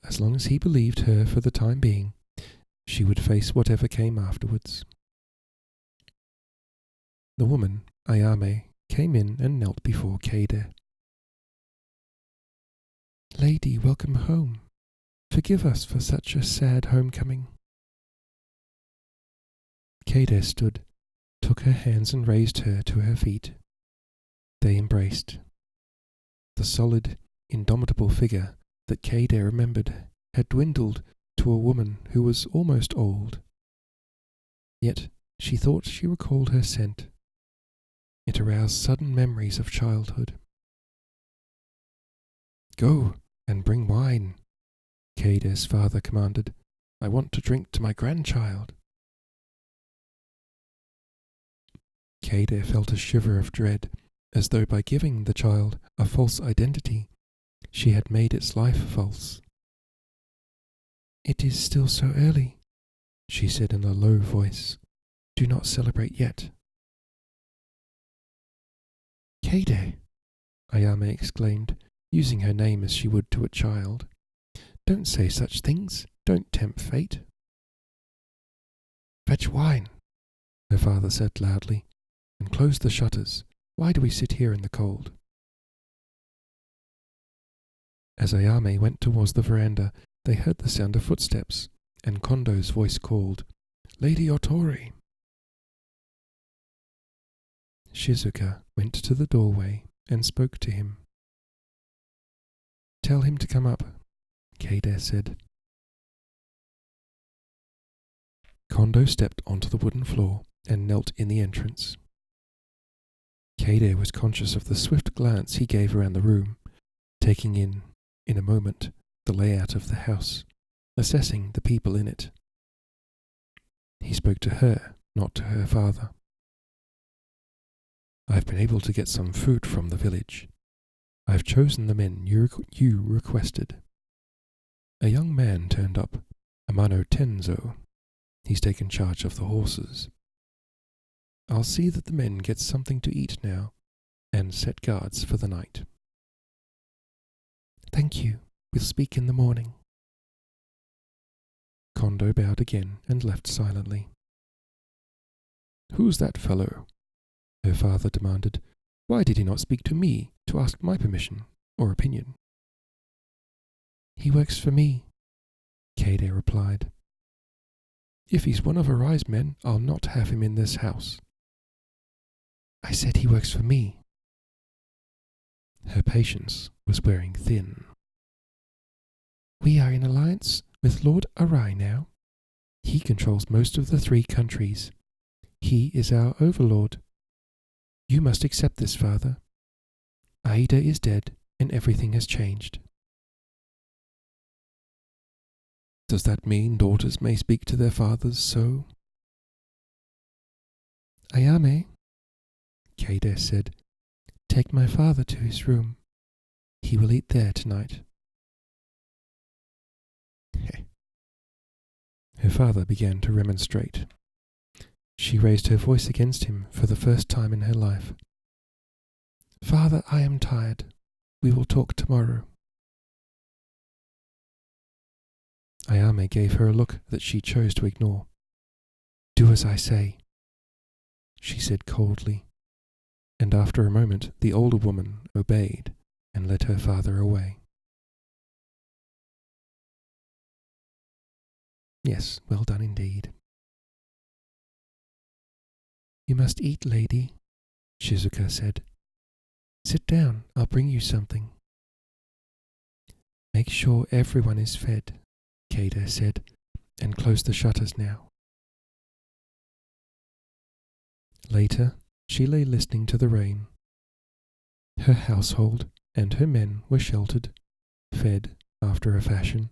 As long as he believed her for the time being, she would face whatever came afterwards. The woman, Ayame, came in and knelt before Keide. "Lady, welcome home. Forgive us for such a sad homecoming." Keide stood, took her hands and raised her to her feet. They embraced. The solid, indomitable figure that Keide remembered had dwindled to a woman who was almost old. Yet she thought she recalled her scent. It aroused sudden memories of childhood. "Go and bring wine," Keide's father commanded. "I want to drink to my grandchild." Keide felt a shiver of dread, as though by giving the child a false identity, she had made its life false. "It is still so early," she said in a low voice. "Do not celebrate yet." Kade, Ayame exclaimed, using her name as she would to a child. Don't say such things. Don't tempt fate. Fetch wine, her father said loudly, and close the shutters. Why do we sit here in the cold? As Ayame went towards the veranda, they heard the sound of footsteps, and Kondo's voice called, Lady Otori. Shizuka went to the doorway and spoke to him. Tell him to come up, Kade said. Kondo stepped onto the wooden floor and knelt in the entrance. Kade was conscious of the swift glance he gave around the room, taking in a moment, the layout of the house, assessing the people in it. He spoke to her, not to her father. I've been able to get some food from the village. I've chosen the men you requested. A young man turned up, Amano Tenzo. He's taken charge of the horses. I'll see that the men get something to eat now, and set guards for the night. Thank you. We'll speak in the morning. Kondo bowed again and left silently. Who's that fellow? Her father demanded. Why did he not speak to me to ask my permission or opinion? He works for me, Kade replied. If he's one of Arai's men, I'll not have him in this house. I said he works for me. Her patience was wearing thin. We are in alliance with Lord Arai now. He controls most of the 3 countries. He is our overlord. You must accept this, father. Aida is dead, and everything has changed. Does that mean daughters may speak to their fathers so? Ayame, Kade said, take my father to his room. He will eat there tonight. Her father began to remonstrate. She raised her voice against him for the first time in her life. Father, I am tired. We will talk tomorrow. Ayame gave her a look that she chose to ignore. Do as I say, she said coldly, and after a moment the older woman obeyed and led her father away. Yes, well done indeed. You must eat, lady, Shizuka said. Sit down, I'll bring you something. Make sure everyone is fed, Kade said, and close the shutters now. Later, she lay listening to the rain. Her household and her men were sheltered, fed after a fashion,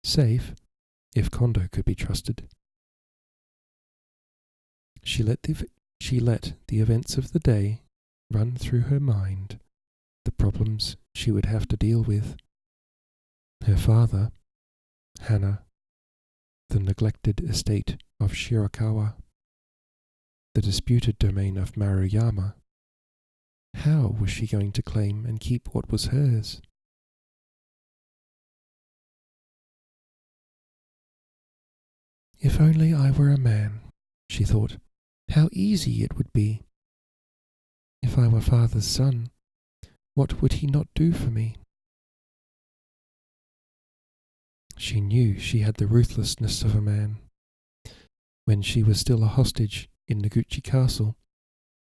safe if Kondo could be trusted. She let the events of the day run through her mind, the problems she would have to deal with. Her father, Hana, the neglected estate of Shirakawa, the disputed domain of Maruyama. How was she going to claim and keep what was hers? If only I were a man, she thought, how easy it would be. If I were father's son, what would he not do for me? She knew she had the ruthlessness of a man. When she was still a hostage in Noguchi Castle,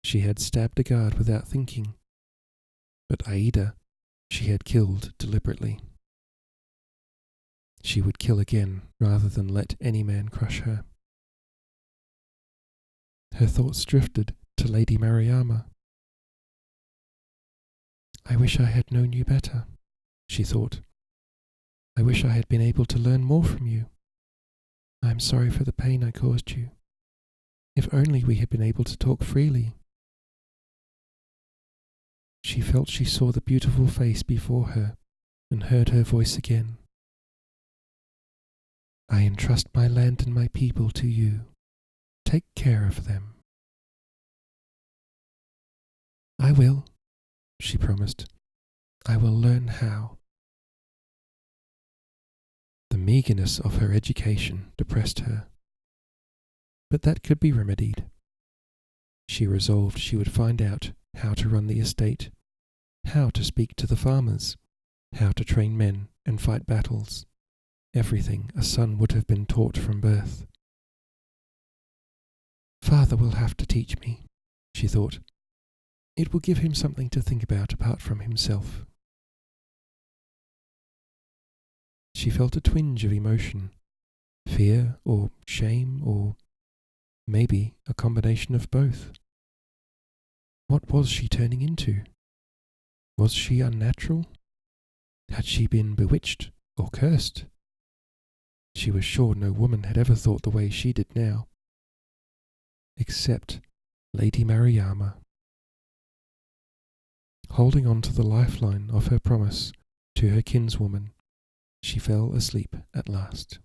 she had stabbed a guard without thinking. But Aida she had killed deliberately. She would kill again rather than let any man crush her. Her thoughts drifted to Lady Maruyama. I wish I had known you better, she thought. I wish I had been able to learn more from you. I am sorry for the pain I caused you. If only we had been able to talk freely. She felt she saw the beautiful face before her and heard her voice again. I entrust my land and my people to you. Take care of them. I will, she promised. I will learn how. The meagreness of her education depressed her, but that could be remedied. She resolved she would find out how to run the estate, how to speak to the farmers, how to train men and fight battles, everything a son would have been taught from birth. Father will have to teach me, she thought. It will give him something to think about apart from himself. She felt a twinge of emotion, fear or shame or maybe a combination of both. What was she turning into? Was she unnatural? Had she been bewitched or cursed? She was sure no woman had ever thought the way she did now, except Lady Mariama. Holding on to the lifeline of her promise to her kinswoman, she fell asleep at last.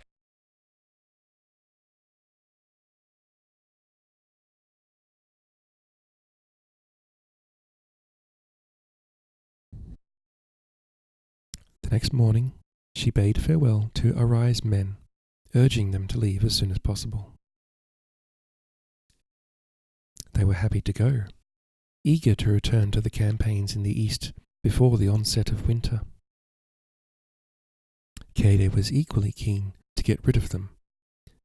The next morning, she bade farewell to Arai's men, urging them to leave as soon as possible. They were happy to go, eager to return to the campaigns in the east before the onset of winter. Kade was equally keen to get rid of them,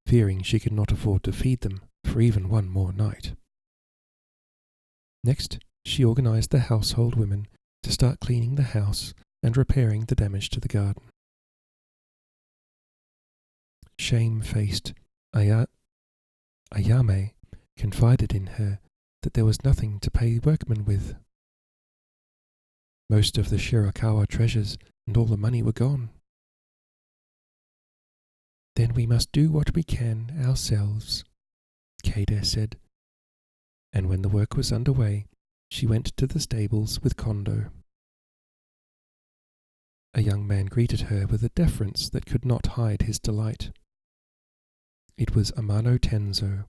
fearing she could not afford to feed them for even one more night. Next, she organized the household women to start cleaning the house and repairing the damage to the garden. Shame-faced Ayame confided in her that there was nothing to pay workmen with. Most of the Shirakawa treasures and all the money were gone. Then we must do what we can ourselves, Kade said, and when the work was underway, she went to the stables with Kondo. A young man greeted her with a deference that could not hide his delight. It was Amano Tenzo,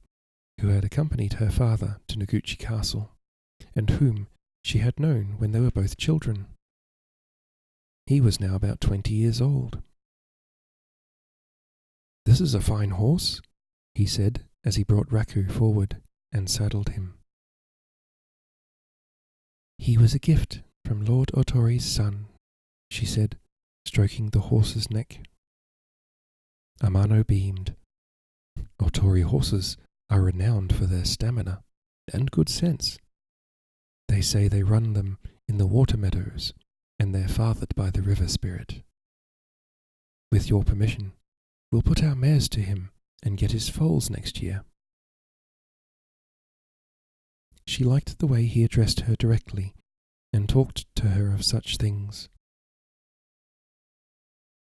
who had accompanied her father to Noguchi Castle, and whom she had known when they were both children. He was now about 20 years old. "This is a fine horse," he said as he brought Raku forward and saddled him. "He was a gift from Lord Otori's son," she said, stroking the horse's neck. Amano beamed. "Otori horses are renowned for their stamina and good sense. They say they run them in the water meadows, and they're fathered by the river spirit. With your permission, we'll put our mares to him and get his foals next year." She liked the way he addressed her directly and talked to her of such things.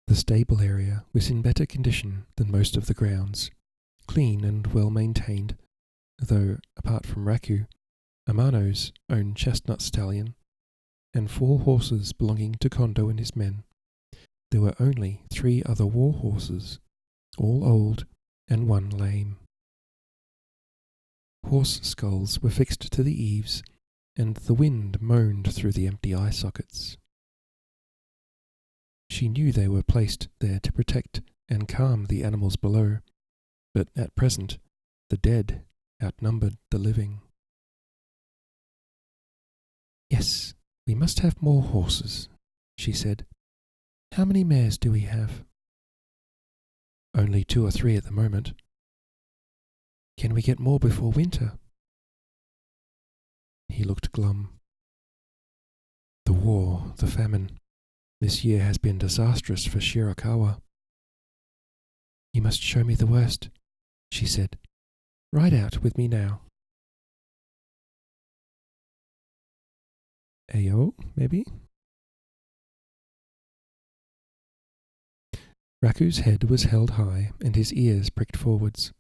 The stable area was in better condition than most of the grounds, clean and well maintained, though, apart from Raku, Amano's own chestnut stallion, and 4 horses belonging to Kondo and his men, there were only 3 other war horses, all old and 1 lame. Horse skulls were fixed to the eaves, and the wind moaned through the empty eye sockets. She knew they were placed there to protect and calm the animals below, but at present the dead outnumbered the living. "Yes, we must have more horses," she said. "How many mares do we have?" "Only 2 or 3 at the moment." "Can we get more before winter?" He looked glum. "The war, the famine. This year has been disastrous for Shirakawa." "You must show me the worst," she said. "Ride out with me now." Ayo, maybe? Raku's head was held high and his ears pricked forwards.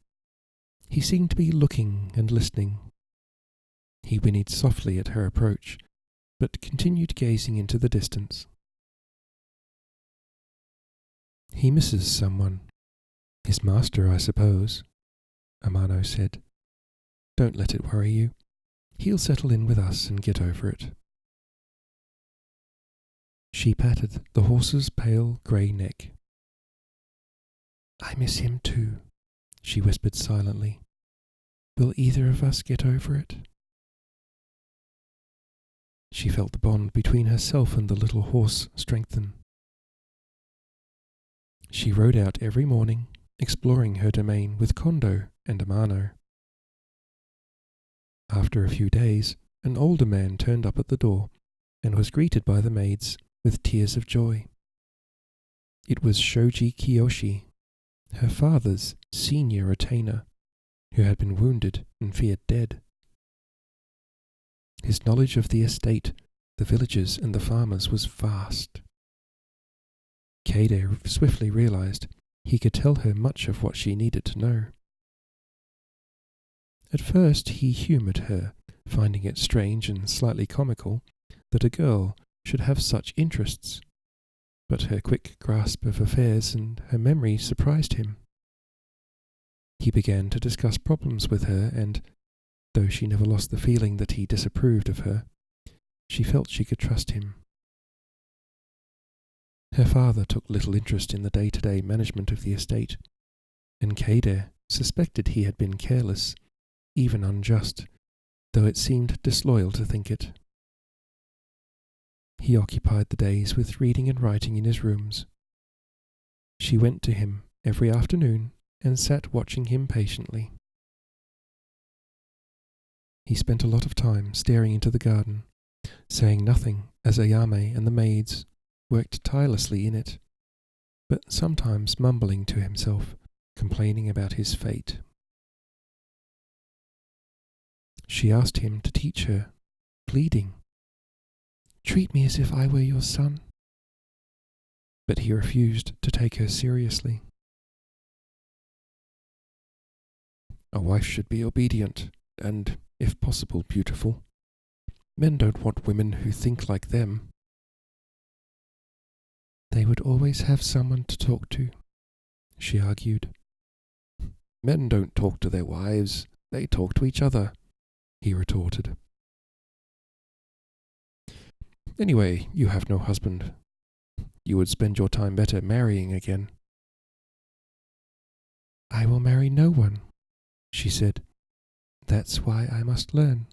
He seemed to be looking and listening. He whinnied softly at her approach, but continued gazing into the distance. "He misses someone. His master, I suppose," Amano said. "Don't let it worry you. He'll settle in with us and get over it." She patted the horse's pale grey neck. "I miss him too," she whispered silently. "Will either of us get over it?" She felt the bond between herself and the little horse strengthen. She rode out every morning, exploring her domain with Kondo and Amano. After a few days, an older man turned up at the door and was greeted by the maids with tears of joy. It was Shoji Kiyoshi, her father's senior retainer, who had been wounded and feared dead. His knowledge of the estate, the villagers, and the farmers was vast. Keide swiftly realized he could tell her much of what she needed to know. At first he humored her, finding it strange and slightly comical that a girl should have such interests, but her quick grasp of affairs and her memory surprised him. He began to discuss problems with her, and, though she never lost the feeling that he disapproved of her, she felt she could trust him. Her father took little interest in the day-to-day management of the estate, and Keide suspected he had been careless, even unjust, though it seemed disloyal to think it. He occupied the days with reading and writing in his rooms. She went to him every afternoon and sat watching him patiently. He spent a lot of time staring into the garden, saying nothing as Ayame and the maids worked tirelessly in it, but sometimes mumbling to himself, complaining about his fate. She asked him to teach her, pleading, "Treat me as if I were your son." But he refused to take her seriously. A wife should be obedient and, if possible, beautiful. Men don't want women who think like them. They would always have someone to talk to, she argued. Men don't talk to their wives, they talk to each other, he retorted. Anyway, you have no husband. You would spend your time better marrying again. I will marry no one, she said. That's why I must learn.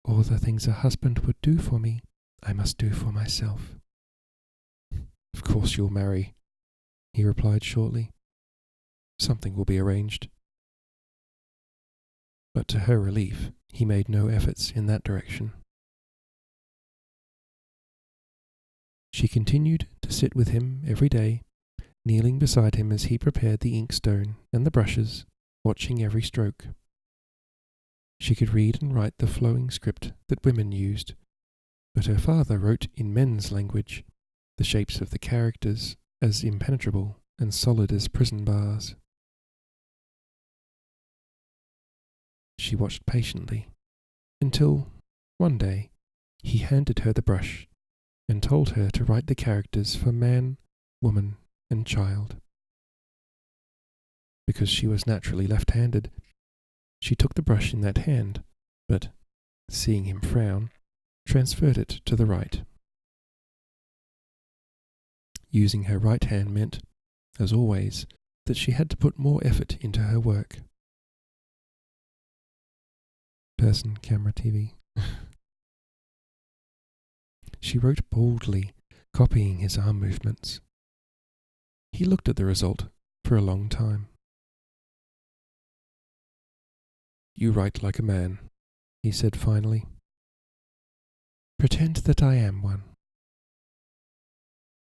All the things a husband would do for me, I must do for myself. Of course you'll marry, he replied shortly. Something will be arranged. But to her relief, he made no efforts in that direction. She continued to sit with him every day, kneeling beside him as he prepared the inkstone and the brushes, watching every stroke. She could read and write the flowing script that women used, but her father wrote in men's language, the shapes of the characters as impenetrable and solid as prison bars. She watched patiently, until, one day, he handed her the brush and told her to write the characters for man, woman, and child. Because she was naturally left-handed, she took the brush in that hand, but, seeing him frown, transferred it to the right. Using her right hand meant, as always, that she had to put more effort into her work. Person, camera, TV. She wrote boldly, copying his arm movements. He looked at the result for a long time. You write like a man, he said finally. Pretend that I am one.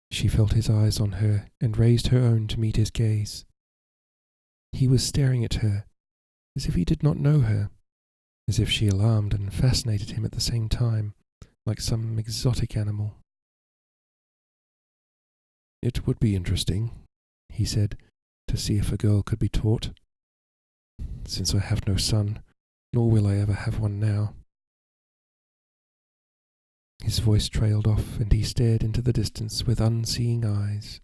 She felt his eyes on her and raised her own to meet his gaze. He was staring at her, as if he did not know her, as if she alarmed and fascinated him at the same time, like some exotic animal. It would be interesting, he said, to see if a girl could be taught. Since I have no son, nor will I ever have one now. His voice trailed off, and he stared into the distance with unseeing eyes.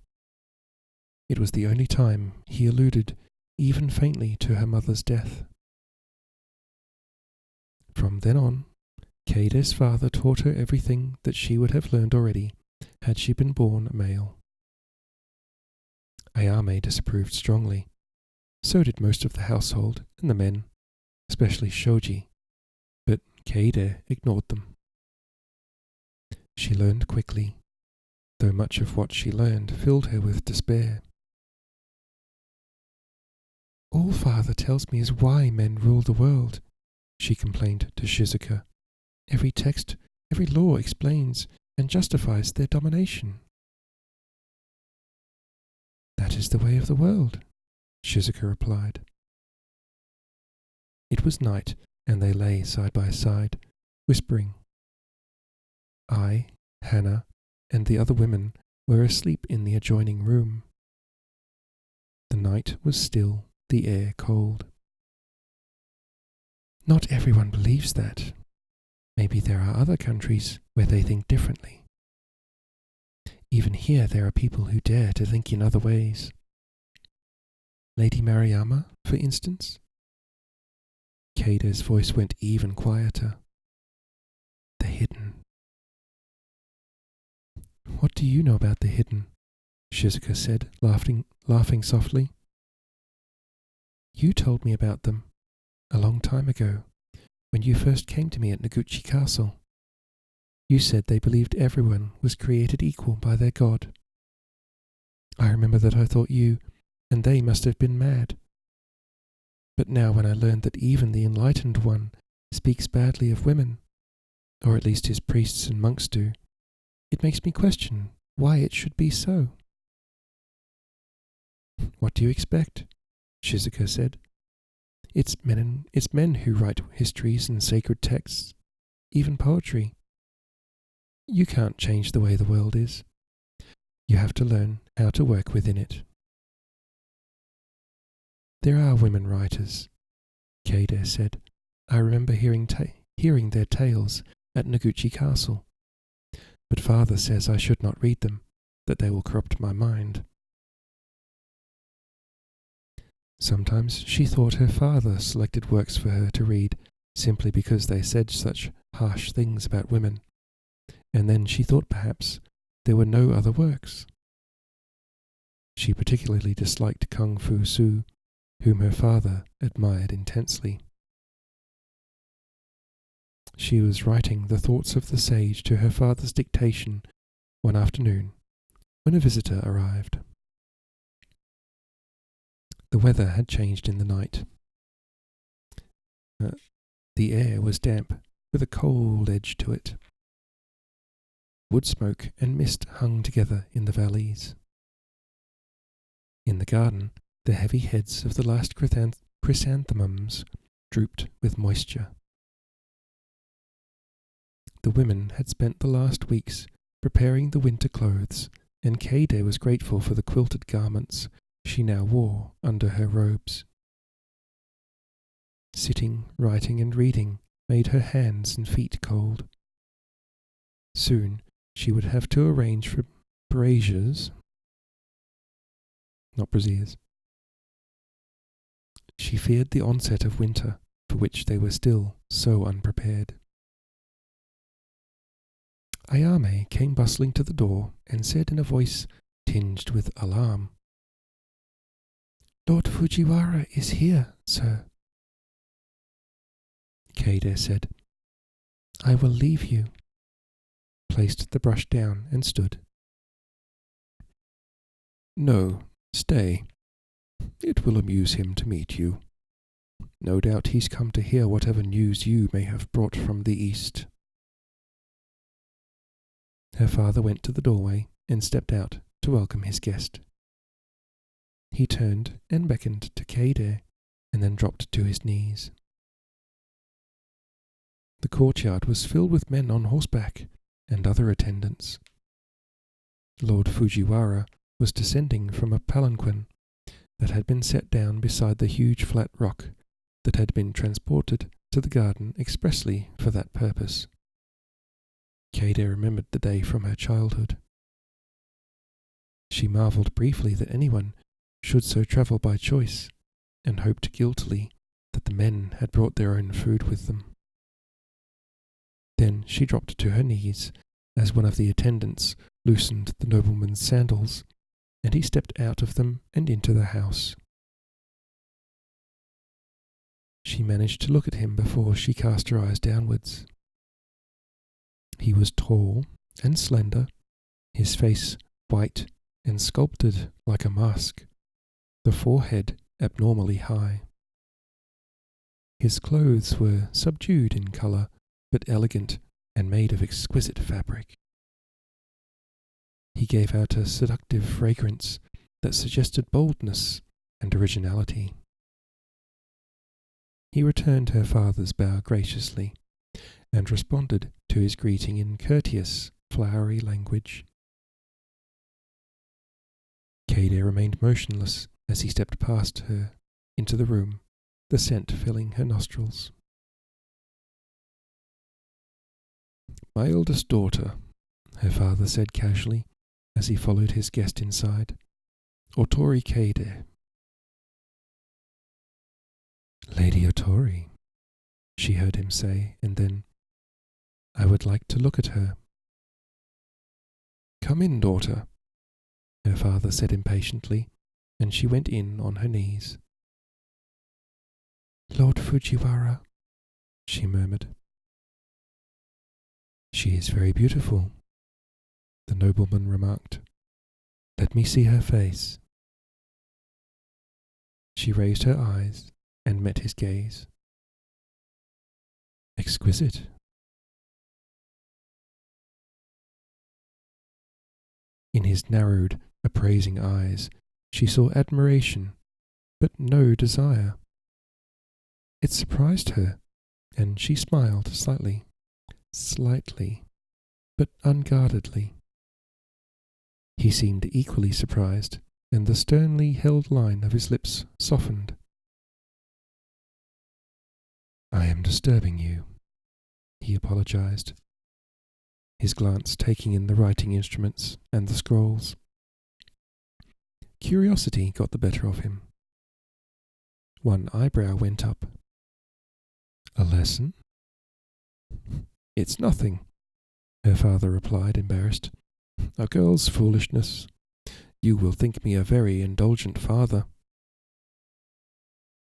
It was the only time he alluded, even faintly, to her mother's death. From then on, Keide's father taught her everything that she would have learned already had she been born a male. Ayame disapproved strongly. So did most of the household and the men, especially Shoji, but Keide ignored them. She learned quickly, though much of what she learned filled her with despair. "All father tells me is why men rule the world," she complained to Shizuka. "Every text, every law explains and justifies their domination." "That is the way of the world," Shizuka replied. It was night, and they lay side by side, whispering. I, Hannah, and the other women were asleep in the adjoining room. The night was still, the air cold. "Not everyone believes that. Maybe there are other countries where they think differently. Even here there are people who dare to think in other ways. Lady Mariama, for instance?" Keide's voice went even quieter. "The hidden." "What do you know about the hidden?" Shizuka said, laughing softly. "You told me about them a long time ago, when you first came to me at Noguchi Castle. You said they believed everyone was created equal by their god. I remember that I thought you and they must have been mad. But now when I learned that even the Enlightened One speaks badly of women, or at least his priests and monks do, it makes me question why it should be so." "What do you expect?" Shizuka said. It's men who write histories and sacred texts, even poetry. You can't change the way the world is. You have to learn how to work within it." "There are women writers," Keide said. "I remember hearing their tales at Noguchi Castle. But father says I should not read them, that they will corrupt my mind." Sometimes she thought her father selected works for her to read simply because they said such harsh things about women, and then she thought perhaps there were no other works. She particularly disliked Kung Fu Su, whom her father admired intensely. She was writing the thoughts of the sage to her father's dictation one afternoon when a visitor arrived. The weather had changed in the night. The air was damp, with a cold edge to it. Wood smoke and mist hung together in the valleys. In the garden, the heavy heads of the last chrysanthemums drooped with moisture. The women had spent the last weeks preparing the winter clothes, and Keide was grateful for the quilted garments she now wore under her robes. Sitting, writing, and reading made her hands and feet cold. Soon she would have to arrange for braziers, not braziers. She feared the onset of winter, for which they were still so unprepared. Ayame came bustling to the door and said in a voice tinged with alarm, "Lord Fujiwara is here, sir." Keide said, "I will leave you," placed the brush down and stood. "No, stay. It will amuse him to meet you. No doubt he's come to hear whatever news you may have brought from the east." Her father went to the doorway and stepped out to welcome his guest. He turned and beckoned to Keide and then dropped to his knees. The courtyard was filled with men on horseback and other attendants. Lord Fujiwara was descending from a palanquin that had been set down beside the huge flat rock that had been transported to the garden expressly for that purpose. Keide remembered the day from her childhood. She marvelled briefly that anyone should so travel by choice, and hoped guiltily that the men had brought their own food with them. Then she dropped to her knees as one of the attendants loosened the nobleman's sandals, and he stepped out of them and into the house. She managed to look at him before she cast her eyes downwards. He was tall and slender, his face white and sculpted like a mask, the forehead abnormally high. His clothes were subdued in colour, but elegant and made of exquisite fabric. He gave out a seductive fragrance that suggested boldness and originality. He returned her father's bow graciously, and responded to his greeting in courteous, flowery language. Kaede remained motionless as he stepped past her into the room, the scent filling her nostrils. "My eldest daughter," her father said casually as he followed his guest inside. "Otori Kaede." "Lady Otori," she heard him say, and then, "I would like to look at her." "Come in, daughter," her father said impatiently, and she went in on her knees. "Lord Fujiwara," she murmured. "She is very beautiful," the nobleman remarked. "Let me see her face." She raised her eyes and met his gaze. "Exquisite." In his narrowed, appraising eyes, she saw admiration, but no desire. It surprised her, and she smiled slightly, but unguardedly. He seemed equally surprised, and the sternly held line of his lips softened. "I am disturbing you," he apologized, his glance taking in the writing instruments and the scrolls. Curiosity got the better of him. One eyebrow went up. "A lesson?" "It's nothing," her father replied, embarrassed. "A girl's foolishness. You will think me a very indulgent father."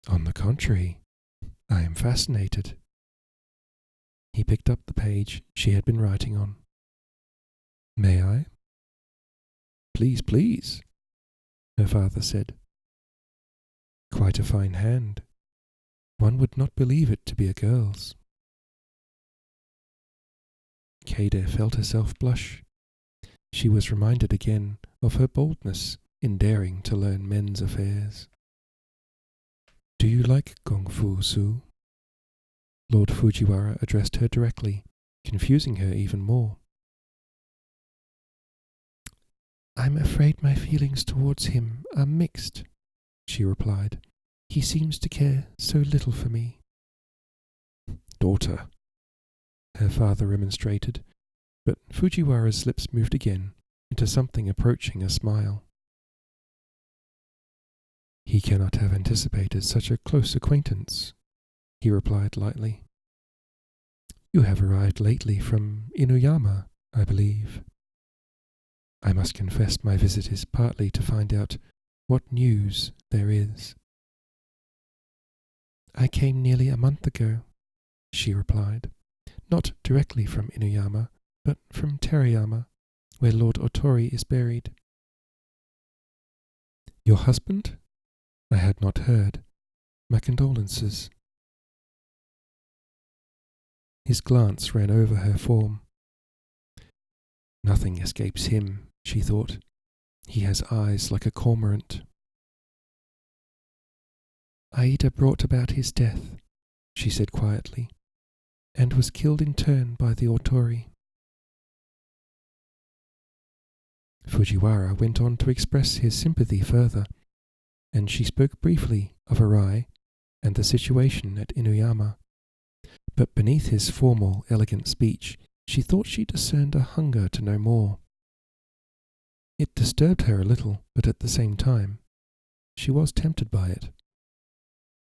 "On the contrary, I am fascinated." He picked up the page she had been writing on. "May I?" "Please, please," her father said. "Quite a fine hand. One would not believe it to be a girl's." Kaede felt herself blush. She was reminded again of her boldness in daring to learn men's affairs. "Do you like Gong Fu Su?" Lord Fujiwara addressed her directly, confusing her even more. "I'm afraid my feelings towards him are mixed," she replied. "He seems to care so little for me." "Daughter," her father remonstrated, but Fujiwara's lips moved again into something approaching a smile. "He cannot have anticipated such a close acquaintance," he replied lightly. "You have arrived lately from Inuyama, I believe. I must confess my visit is partly to find out what news there is." "I came nearly a month ago," she replied, "not directly from Inuyama, but from Terayama, where Lord Otori is buried." "Your husband? I had not heard. My condolences." His glance ran over her form. Nothing escapes him, she thought. He has eyes like a cormorant. "Aida brought about his death," she said quietly, "and was killed in turn by the Otori." Fujiwara went on to express his sympathy further, and she spoke briefly of Arai and the situation at Inuyama. But beneath his formal, elegant speech, she thought she discerned a hunger to know more. It disturbed her a little, but at the same time, she was tempted by it.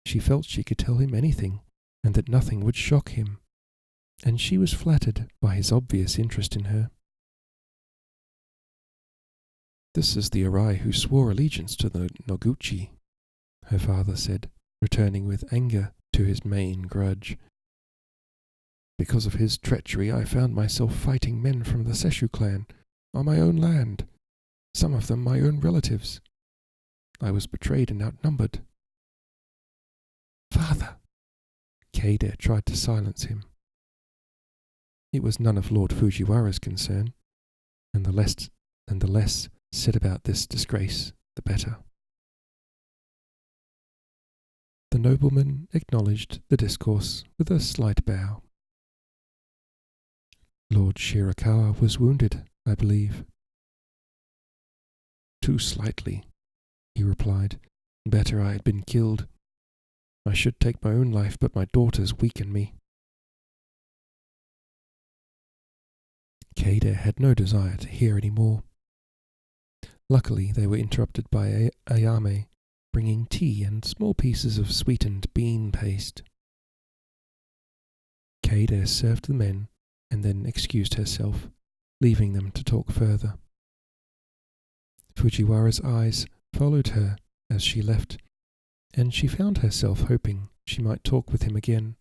She felt she could tell him anything, and that nothing would shock him, and she was flattered by his obvious interest in her. "This is the Arai who swore allegiance to the Noguchi," her father said, returning with anger to his main grudge. "Because of his treachery, I found myself fighting men from the Seshu clan on my own land, some of them my own relatives. I was betrayed and outnumbered." "Father!" Keide tried to silence him. It was none of Lord Fujiwara's concern, and the less said about this disgrace, the better. The nobleman acknowledged the discourse with a slight bow. "Lord Shirakawa was wounded, I believe." "Too slightly," he replied. "Better I had been killed. I should take my own life, but my daughters weaken me." Keide had no desire to hear any more. Luckily, they were interrupted by Ayame bringing tea and small pieces of sweetened bean paste. Keide served the men and then excused herself, leaving them to talk further. Fujiwara's eyes followed her as she left, and she found herself hoping she might talk with him again,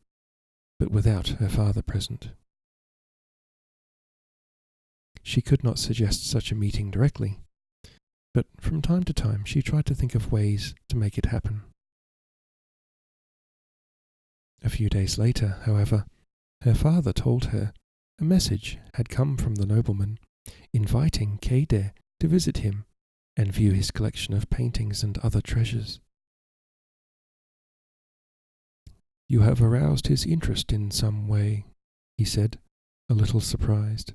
but without her father present. She could not suggest such a meeting directly, but from time to time she tried to think of ways to make it happen. A few days later, however, her father told her a message had come from the nobleman inviting Keide to visit him and view his collection of paintings and other treasures. "You have aroused his interest in some way," he said, a little surprised.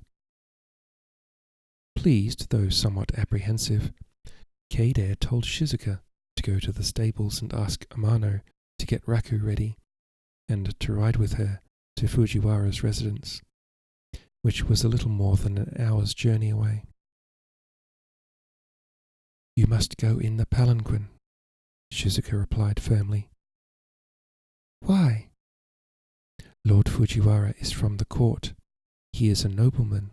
Pleased, though somewhat apprehensive, Keide told Shizuka to go to the stables and ask Amano to get Raku ready, and to ride with her to Fujiwara's residence, which was a little more than an hour's journey away. "You must go in the palanquin," Shizuka replied firmly. "Why?" "Lord Fujiwara is from the court. He is a nobleman.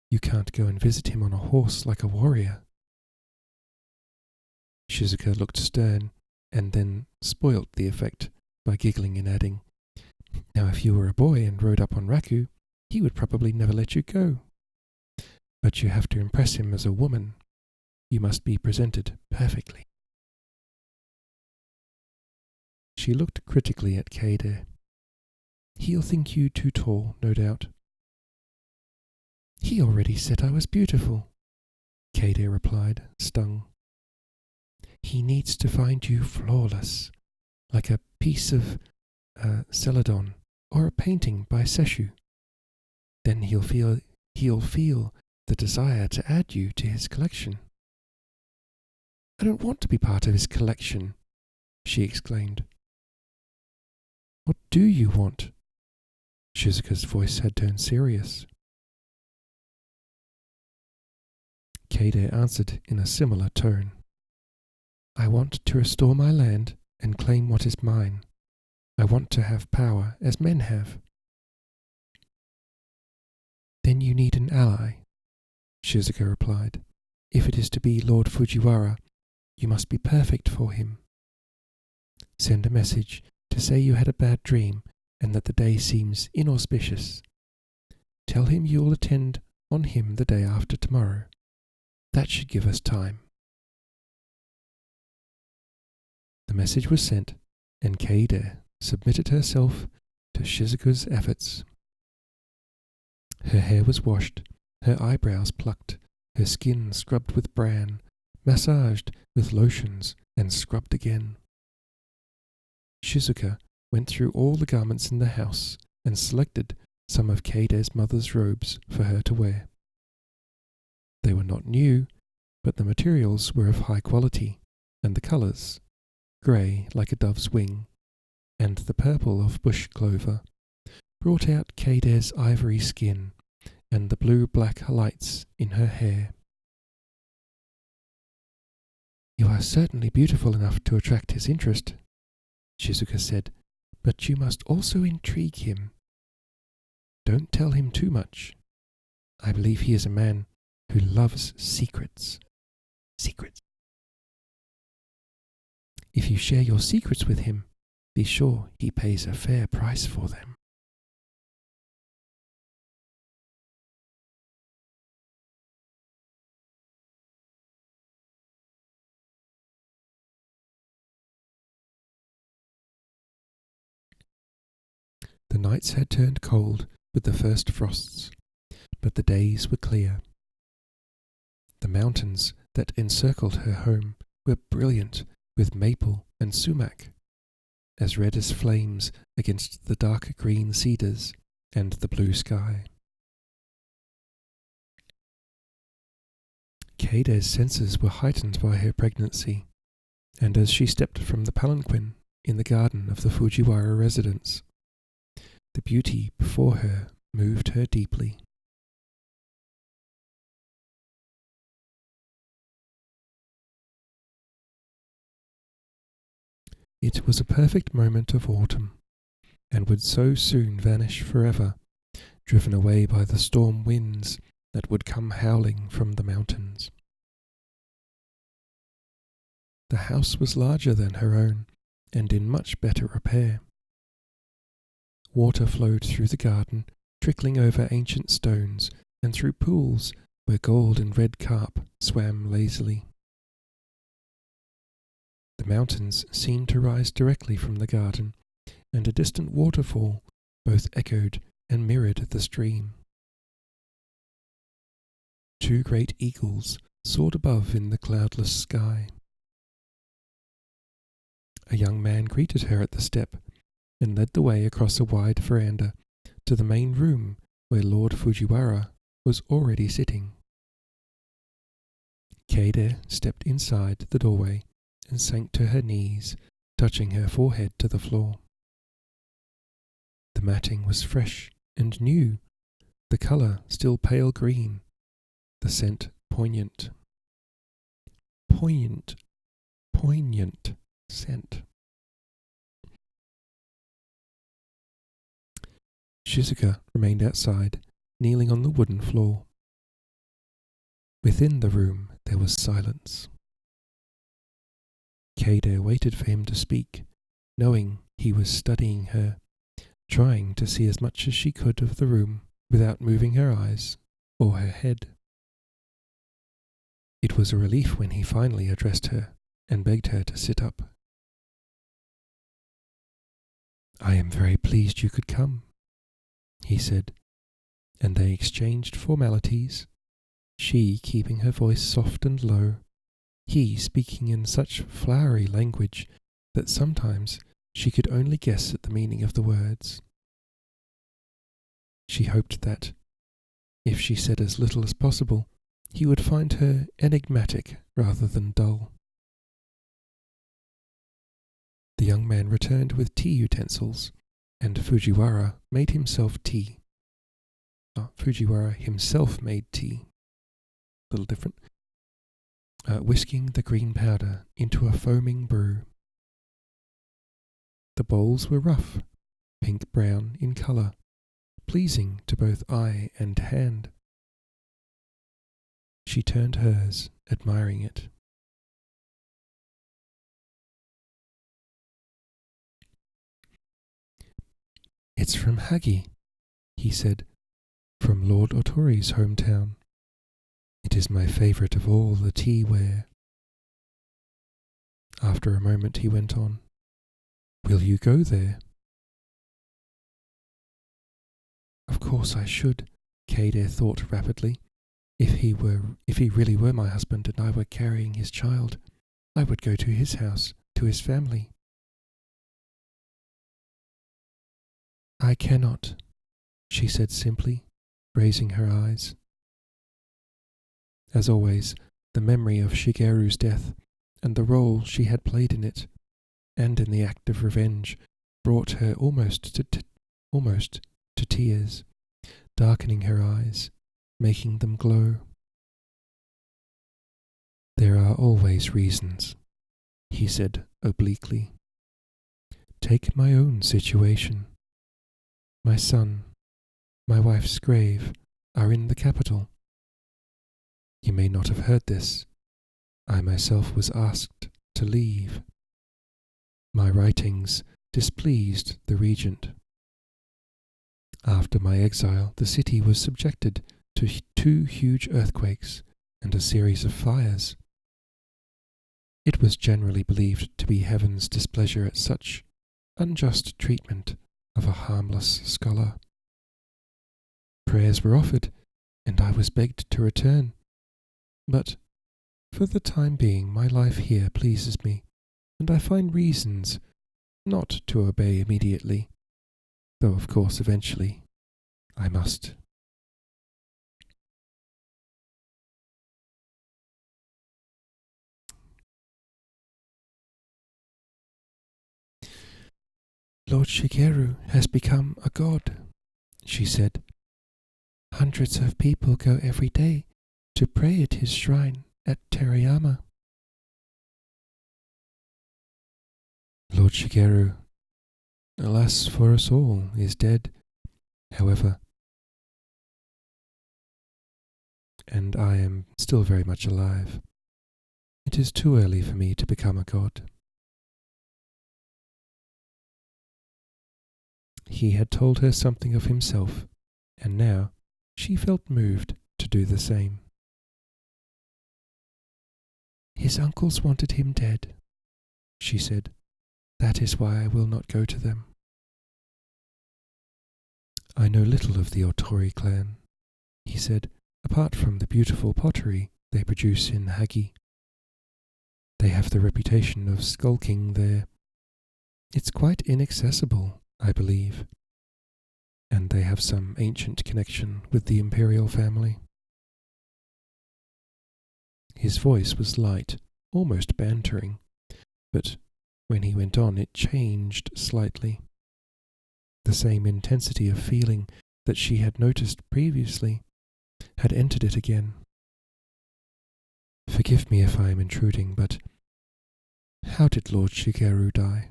You can't go and visit him on a horse like a warrior." Shizuka looked stern, and then spoilt the effect by giggling and adding, "Now if you were a boy and rode up on Raku, he would probably never let you go. But you have to impress him as a woman. You must be presented perfectly." She looked critically at Keide. "He'll think you too tall, no doubt." "He already said I was beautiful," Keide replied, stung. "He needs to find you flawless, like a piece of celadon or a painting by Seshu. Then he'll feel the desire to add you to his collection." "I don't want to be part of his collection," she exclaimed. "What do you want?" Shizuka's voice had turned serious. Keide answered in a similar tone. "I want to restore my land and claim what is mine. I want to have power as men have." "Then you need an ally," Shizuka replied. "If it is to be Lord Fujiwara, you must be perfect for him. Send a message to say you had a bad dream and that the day seems inauspicious. Tell him you will attend on him the day after tomorrow. That should give us time." The message was sent, and Keide submitted herself to Shizuka's efforts. Her hair was washed, her eyebrows plucked, her skin scrubbed with bran, massaged with lotions, and scrubbed again. Shizuka went through all the garments in the house and selected some of Keide's mother's robes for her to wear. They were not new, but the materials were of high quality, and the colours, grey like a dove's wing, and the purple of bush clover, brought out Keide's ivory skin and the blue-black lights in her hair. "You are certainly beautiful enough to attract his interest," Shizuka said, "but you must also intrigue him. Don't tell him too much. I believe he is a man who loves secrets." Secrets. If you share your secrets with him, be sure he pays a fair price for them. The nights had turned cold with the first frosts, but the days were clear. The mountains that encircled her home were brilliant with maple and sumac, as red as flames against the dark green cedars and the blue sky. Keide's senses were heightened by her pregnancy, and as she stepped from the palanquin in the garden of the Fujiwara residence, the beauty before her moved her deeply. It was a perfect moment of autumn, and would so soon vanish forever, driven away by the storm winds that would come howling from the mountains. The house was larger than her own, and in much better repair. Water flowed through the garden, trickling over ancient stones and through pools where gold and red carp swam lazily. The mountains seemed to rise directly from the garden, and a distant waterfall both echoed and mirrored the stream. 2 great eagles soared above in the cloudless sky. A young man greeted her at the step and led the way across a wide veranda to the main room where Lord Fujiwara was already sitting. Keide stepped inside the doorway and sank to her knees, touching her forehead to the floor. The matting was fresh and new, the colour still pale green, the scent poignant. Poignant scent. Shizuka remained outside, kneeling on the wooden floor. Within the room there was silence. Keide waited for him to speak, knowing he was studying her, trying to see as much as she could of the room without moving her eyes or her head. It was a relief when he finally addressed her and begged her to sit up. "I am very pleased you could come," he said, and they exchanged formalities, she keeping her voice soft and low, he speaking in such flowery language that sometimes she could only guess at the meaning of the words. She hoped that, if she said as little as possible, he would find her enigmatic rather than dull. The young man returned with tea utensils, and Fujiwara made himself tea. Fujiwara himself made tea. A little different. Whisking the green powder into a foaming brew. The bowls were rough, pink-brown in colour, pleasing to both eye and hand. She turned hers, admiring it. "It's from Hagi," he said, "from Lord Otori's hometown. It is my favourite of all the tea-ware." After a moment he went on, "Will you go there?" "Of course I should," Keide thought rapidly. If he really were my husband and I were carrying his child, I would go to his house, to his family." "I cannot," she said simply, raising her eyes. As always, the memory of Shigeru's death and the role she had played in it, and in the act of revenge, brought her almost to tears, darkening her eyes, making them glow. "There are always reasons," he said obliquely. "Take my own situation. My son, my wife's grave are in the capital. You may not have heard this, I myself was asked to leave. My writings displeased the regent. After my exile, the city was subjected to 2 huge earthquakes and a series of fires. It was generally believed to be heaven's displeasure at such unjust treatment of a harmless scholar. Prayers were offered, and I was begged to return. But for the time being, my life here pleases me, and I find reasons not to obey immediately, though of course eventually I must. Lord Shigeru has become a god, she said. Hundreds of people go every day to pray at his shrine at Terayama. Lord Shigeru, alas for us all, is dead, however, and I am still very much alive. It is too early for me to become a god. He had told her something of himself, and now she felt moved to do the same. His uncles wanted him dead, she said. That is why I will not go to them. I know little of the Otori clan, he said, apart from the beautiful pottery they produce in Hagi. They have the reputation of skulking there. It's quite inaccessible, I believe, and they have some ancient connection with the imperial family. His voice was light, almost bantering, but when he went on it changed slightly. The same intensity of feeling that she had noticed previously had entered it again. Forgive me if I am intruding, but how did Lord Shigeru die?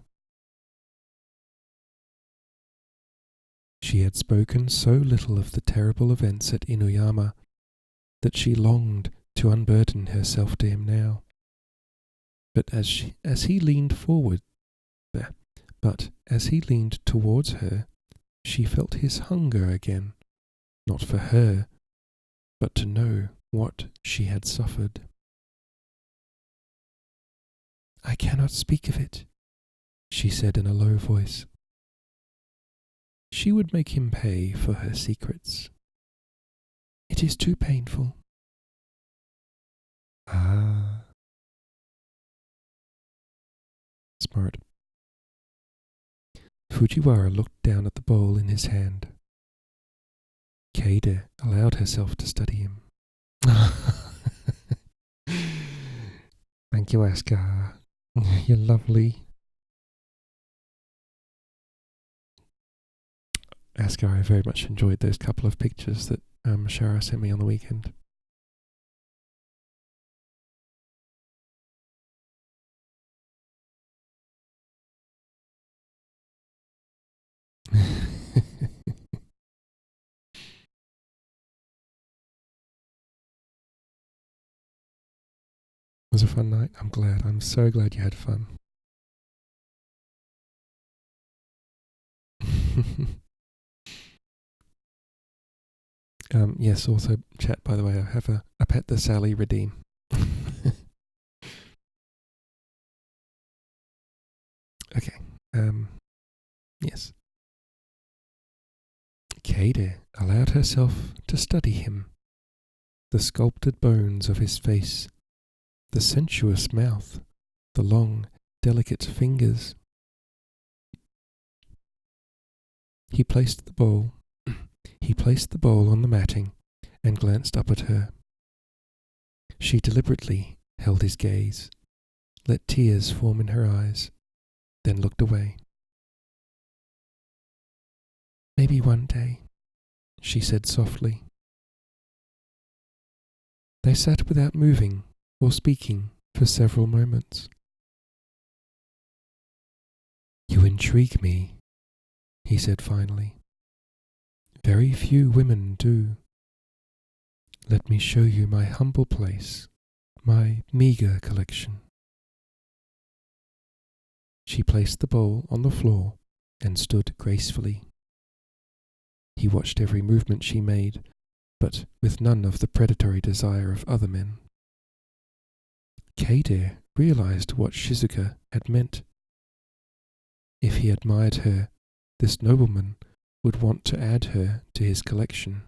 She had spoken so little of the terrible events at Inuyama that she longed to unburden herself to him now. But as he leaned towards her, she felt his hunger again, not for her, but to know what she had suffered. I cannot speak of it, she said in a low voice. She would make him pay for her secrets. It is too painful. Ah. Smart. Fujiwara looked down at the bowl in his hand. Kaede allowed herself to study him. Thank you, Asuka. You're lovely. Asuka, I very much enjoyed those couple of pictures that Shara sent me on the weekend. It was a fun night. I'm glad. I'm so glad you had fun. Yes, also, chat, by the way, I have a pet that Sally redeem. Okay. Yes. Kaede allowed herself to study him. The sculpted bones of his face, the sensuous mouth, the long, delicate fingers. He placed the bowl on the matting and glanced up at her. She deliberately held his gaze, let tears form in her eyes, then looked away. Maybe one day, she said softly. They sat without moving or speaking for several moments. You intrigue me, he said finally. Very few women do. Let me show you my humble place, My meagre collection. She placed the bowl on the floor and stood gracefully. He watched every movement she made, but with none of the predatory desire of other men. Kaede realized what Shizuka had meant. If he admired her, this nobleman would want to add her to his collection.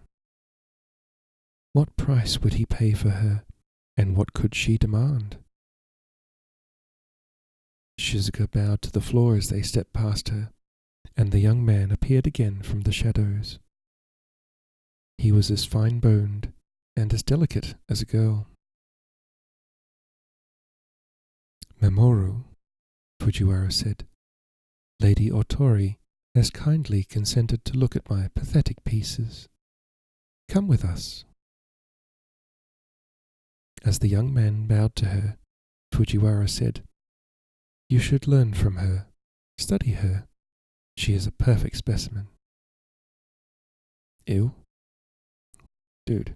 What price would he pay for her, and what could she demand? Shizuka bowed to the floor as they stepped past her, and the young man appeared again from the shadows. He was as fine-boned and as delicate as a girl. Mamoru, Fujiwara said, Lady Otori has kindly consented to look at my pathetic pieces. Come with us. As the young man bowed to her, Fujiwara said, You should learn from her. Study her. She is a perfect specimen. Ew. Dude.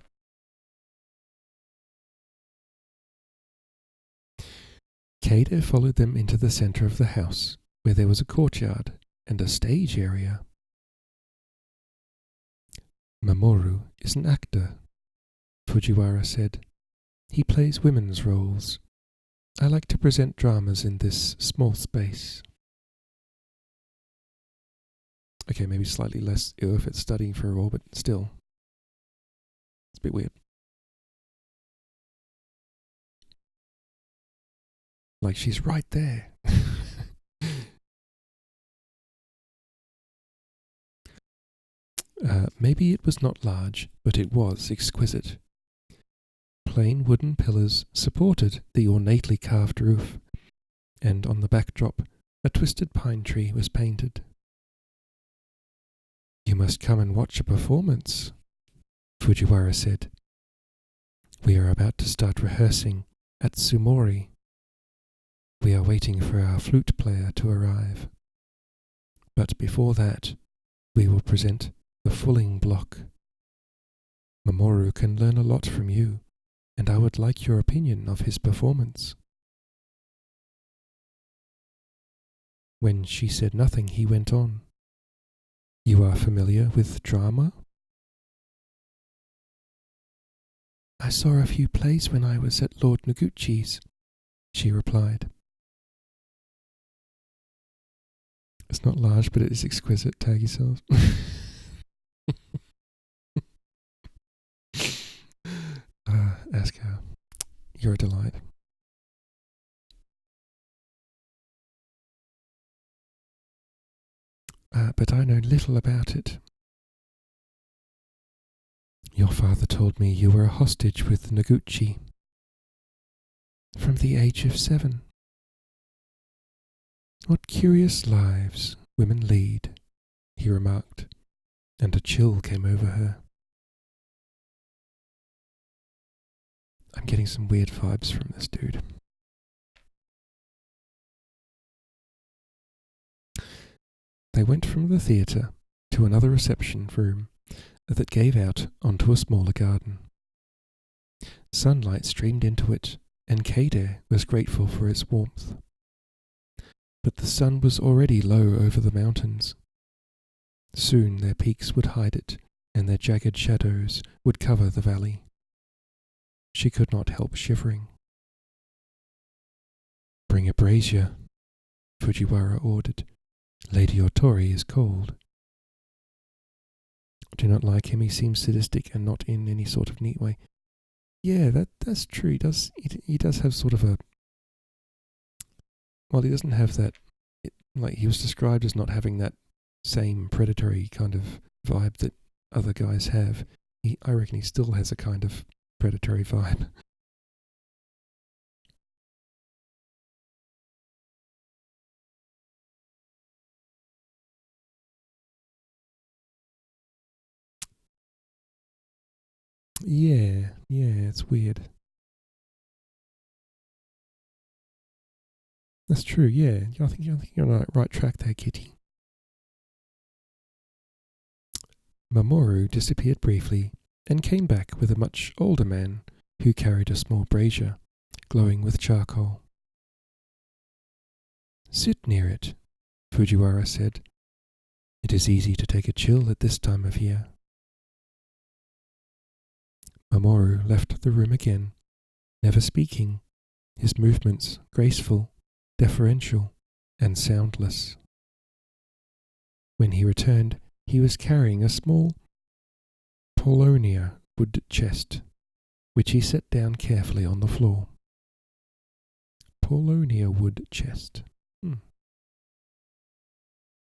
Kaede followed them into the center of the house, where there was a courtyard and a stage area. Mamoru is an actor, Fujiwara said. He plays women's roles. I like to present dramas in this small space. Okay, maybe slightly less ew if it's studying for a role, but still. It's a bit weird. Like she's right there. Maybe it was not large, but it was exquisite. Plain wooden pillars supported the ornately carved roof, and on the backdrop a twisted pine tree was painted. You must come and watch a performance, Fujiwara said. We are about to start rehearsing at Sumori. We are waiting for our flute player to arrive. But before that, we will present the Fulling Block. Mamoru can learn a lot from you, and I would like your opinion of his performance. When she said nothing, he went on. You are familiar with drama? I saw a few plays when I was at Lord Noguchi's, she replied. It's not large, but it is exquisite. Tag yourselves. Asuka, you're a delight. But I know little about it. Your father told me you were a hostage with Noguchi. From the age of 7. What curious lives women lead, he remarked, and a chill came over her. I'm getting some weird vibes from this dude. They went from the theatre to another reception room that gave out onto a smaller garden. Sunlight streamed into it, and Kaede was grateful for its warmth. But the sun was already low over the mountains. Soon their peaks would hide it, and their jagged shadows would cover the valley. She could not help shivering. Bring a brazier, Fujiwara ordered. Lady Otori is cold. Do not like him. He seems sadistic and not in any sort of neat way. Yeah, that's true. He does have sort of a... Well, he doesn't have that... Like, he was described as not having that same predatory kind of vibe that other guys have. I reckon he still has a kind of predatory vibe. Yeah, it's weird. That's true, yeah. I think you're on the right track there, Kitty. Mamoru disappeared briefly and came back with a much older man who carried a small brazier glowing with charcoal. "Sit near it," Fujiwara said. "It is easy to take a chill at this time of year." Mamoru left the room again, never speaking, his movements graceful, deferential, and soundless. When he returned, he was carrying a small paulownia wood chest, which he set down carefully on the floor. Paulownia wood chest.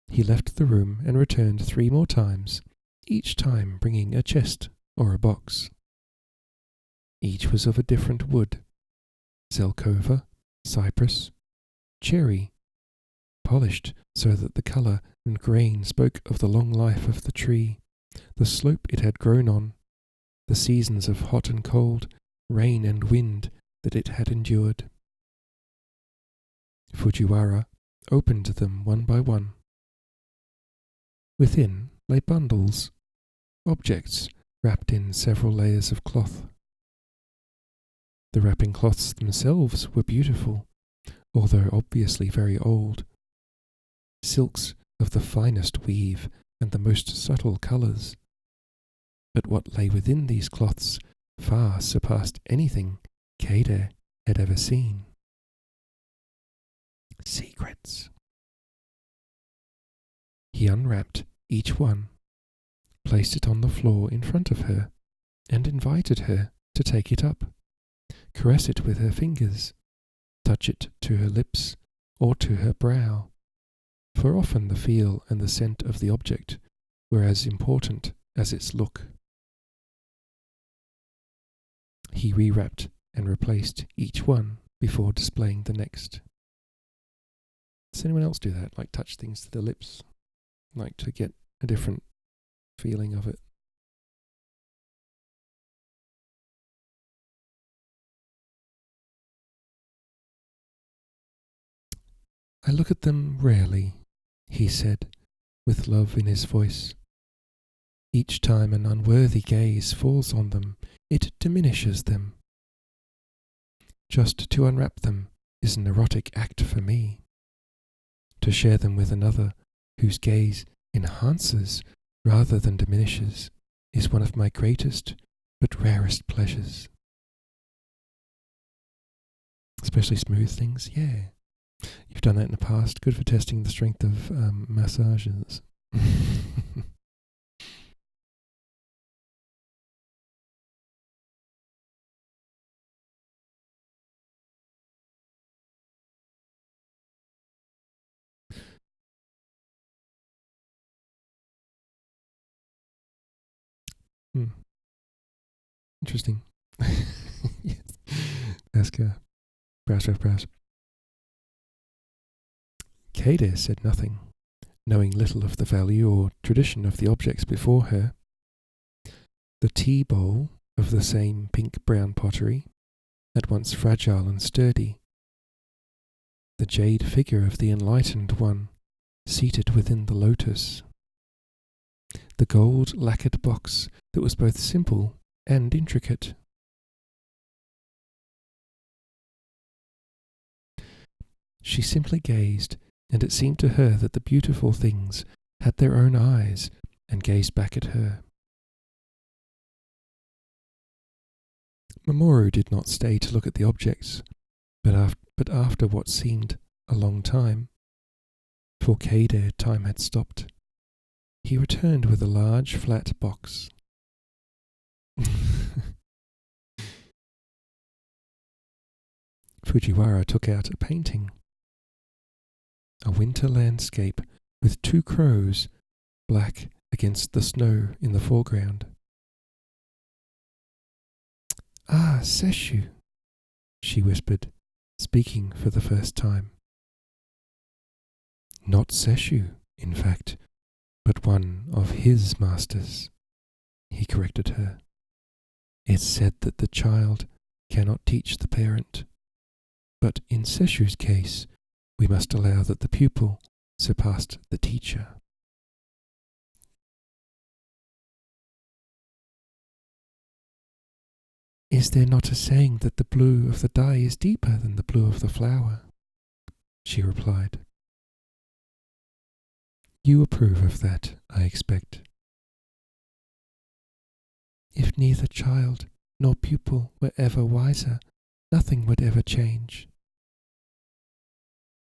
He left the room and returned 3 more times, each time bringing a chest or a box. Each was of a different wood: zelkova, cypress, cherry, polished so that the colour and grain spoke of the long life of the tree, the slope it had grown on, the seasons of hot and cold, rain and wind that it had endured. Fujiwara opened them one by one. Within lay bundles, objects wrapped in several layers of cloth. The wrapping cloths themselves were beautiful, although obviously very old. Silks of the finest weave and the most subtle colours. But what lay within these cloths far surpassed anything Keide had ever seen. Secrets. He unwrapped each one, placed it on the floor in front of her, and invited her to take it up, caress it with her fingers, touch it to her lips or to her brow, for often the feel and the scent of the object were as important as its look. He rewrapped and replaced each one before displaying the next. Does anyone else do that? Like touch things to their lips? Like to get a different feeling of it? "I look at them rarely," he said, with love in his voice. "Each time an unworthy gaze falls on them, it diminishes them. Just to unwrap them is an erotic act for me. To share them with another whose gaze enhances rather than diminishes is one of my greatest but rarest pleasures." Especially smooth things, yeah. You've done that in the past. Good for testing the strength of massages. Interesting. Yes. Aska. Brass. Keide said nothing, knowing little of the value or tradition of the objects before her. The tea bowl of the same pink-brown pottery, at once fragile and sturdy. The jade figure of the enlightened one, seated within the lotus. The gold lacquered box that was both simple and intricate. She simply gazed, and it seemed to her that the beautiful things had their own eyes and gazed back at her. Mamoru did not stay to look at the objects, but after what seemed a long time, for Keide time had stopped, he returned with a large flat box. Fujiwara took out a painting. A winter landscape with 2 crows, black against the snow in the foreground. "Ah, Sesshu," she whispered, speaking for the first time. "Not Sesshu, in fact, but one of his masters," he corrected her. "It's said that the child cannot teach the parent, but in Sesshu's case, we must allow that the pupil surpassed the teacher." Is there not a saying that the blue of the dye is deeper than the blue of the flower? She replied. You approve of that, I expect. If neither child nor pupil were ever wiser, nothing would ever change.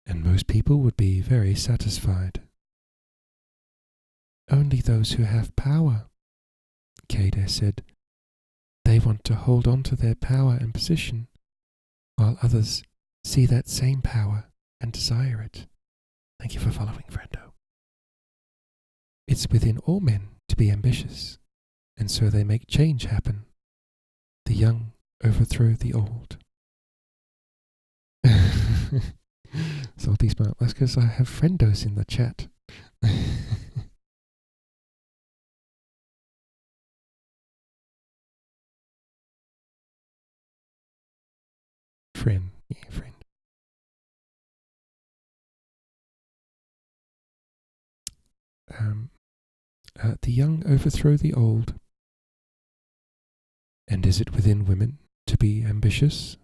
And most people would be very satisfied. Only those who have power, Kade said. They want to hold on to their power and position, while others see that same power and desire it. Thank you for following, friendo. It's within all men to be ambitious, and so they make change happen. The young overthrow the old. Salty smile. That's because I have friendos in the chat. Friend. Yeah, friend. The young overthrow the old. And is it within women to be ambitious?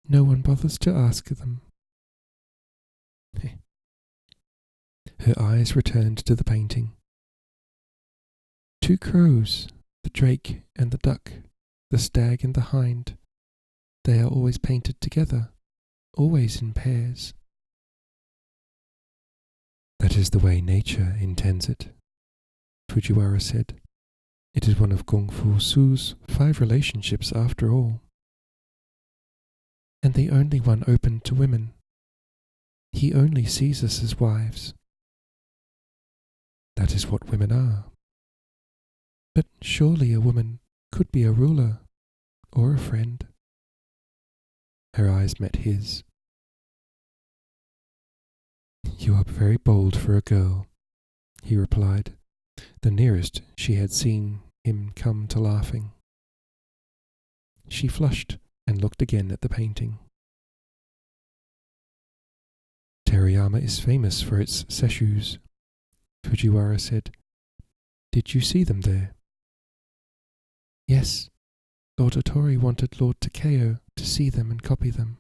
No one bothers to ask them. Her eyes returned to the painting. Two crows, the drake and the duck, the stag and the hind. They are always painted together, always in pairs. That is the way nature intends it, Fujiwara said. It is one of Kung Fu Su's 5 relationships after all. And the only one open to women. He only sees us as wives. That is what women are. But surely a woman could be a ruler or a friend. Her eyes met his. You are very bold for a girl, he replied, the nearest she had seen him come to laughing. She flushed and looked again at the painting. Terayama is famous for its sesshoos, Fujiwara said. Did you see them there? Yes. Lord Otori wanted Lord Takeo to see them and copy them.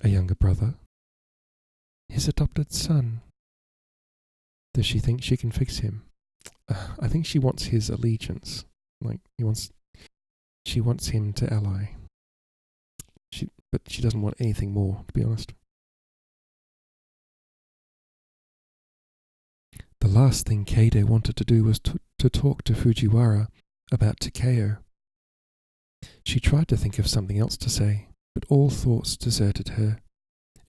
A younger brother? His adopted son. Does she think she can fix him? I think she wants his allegiance. She wants him to ally. But she doesn't want anything more, to be honest. The last thing Kade wanted to do was to talk to Fujiwara about Takeo. She tried to think of something else to say, but all thoughts deserted her,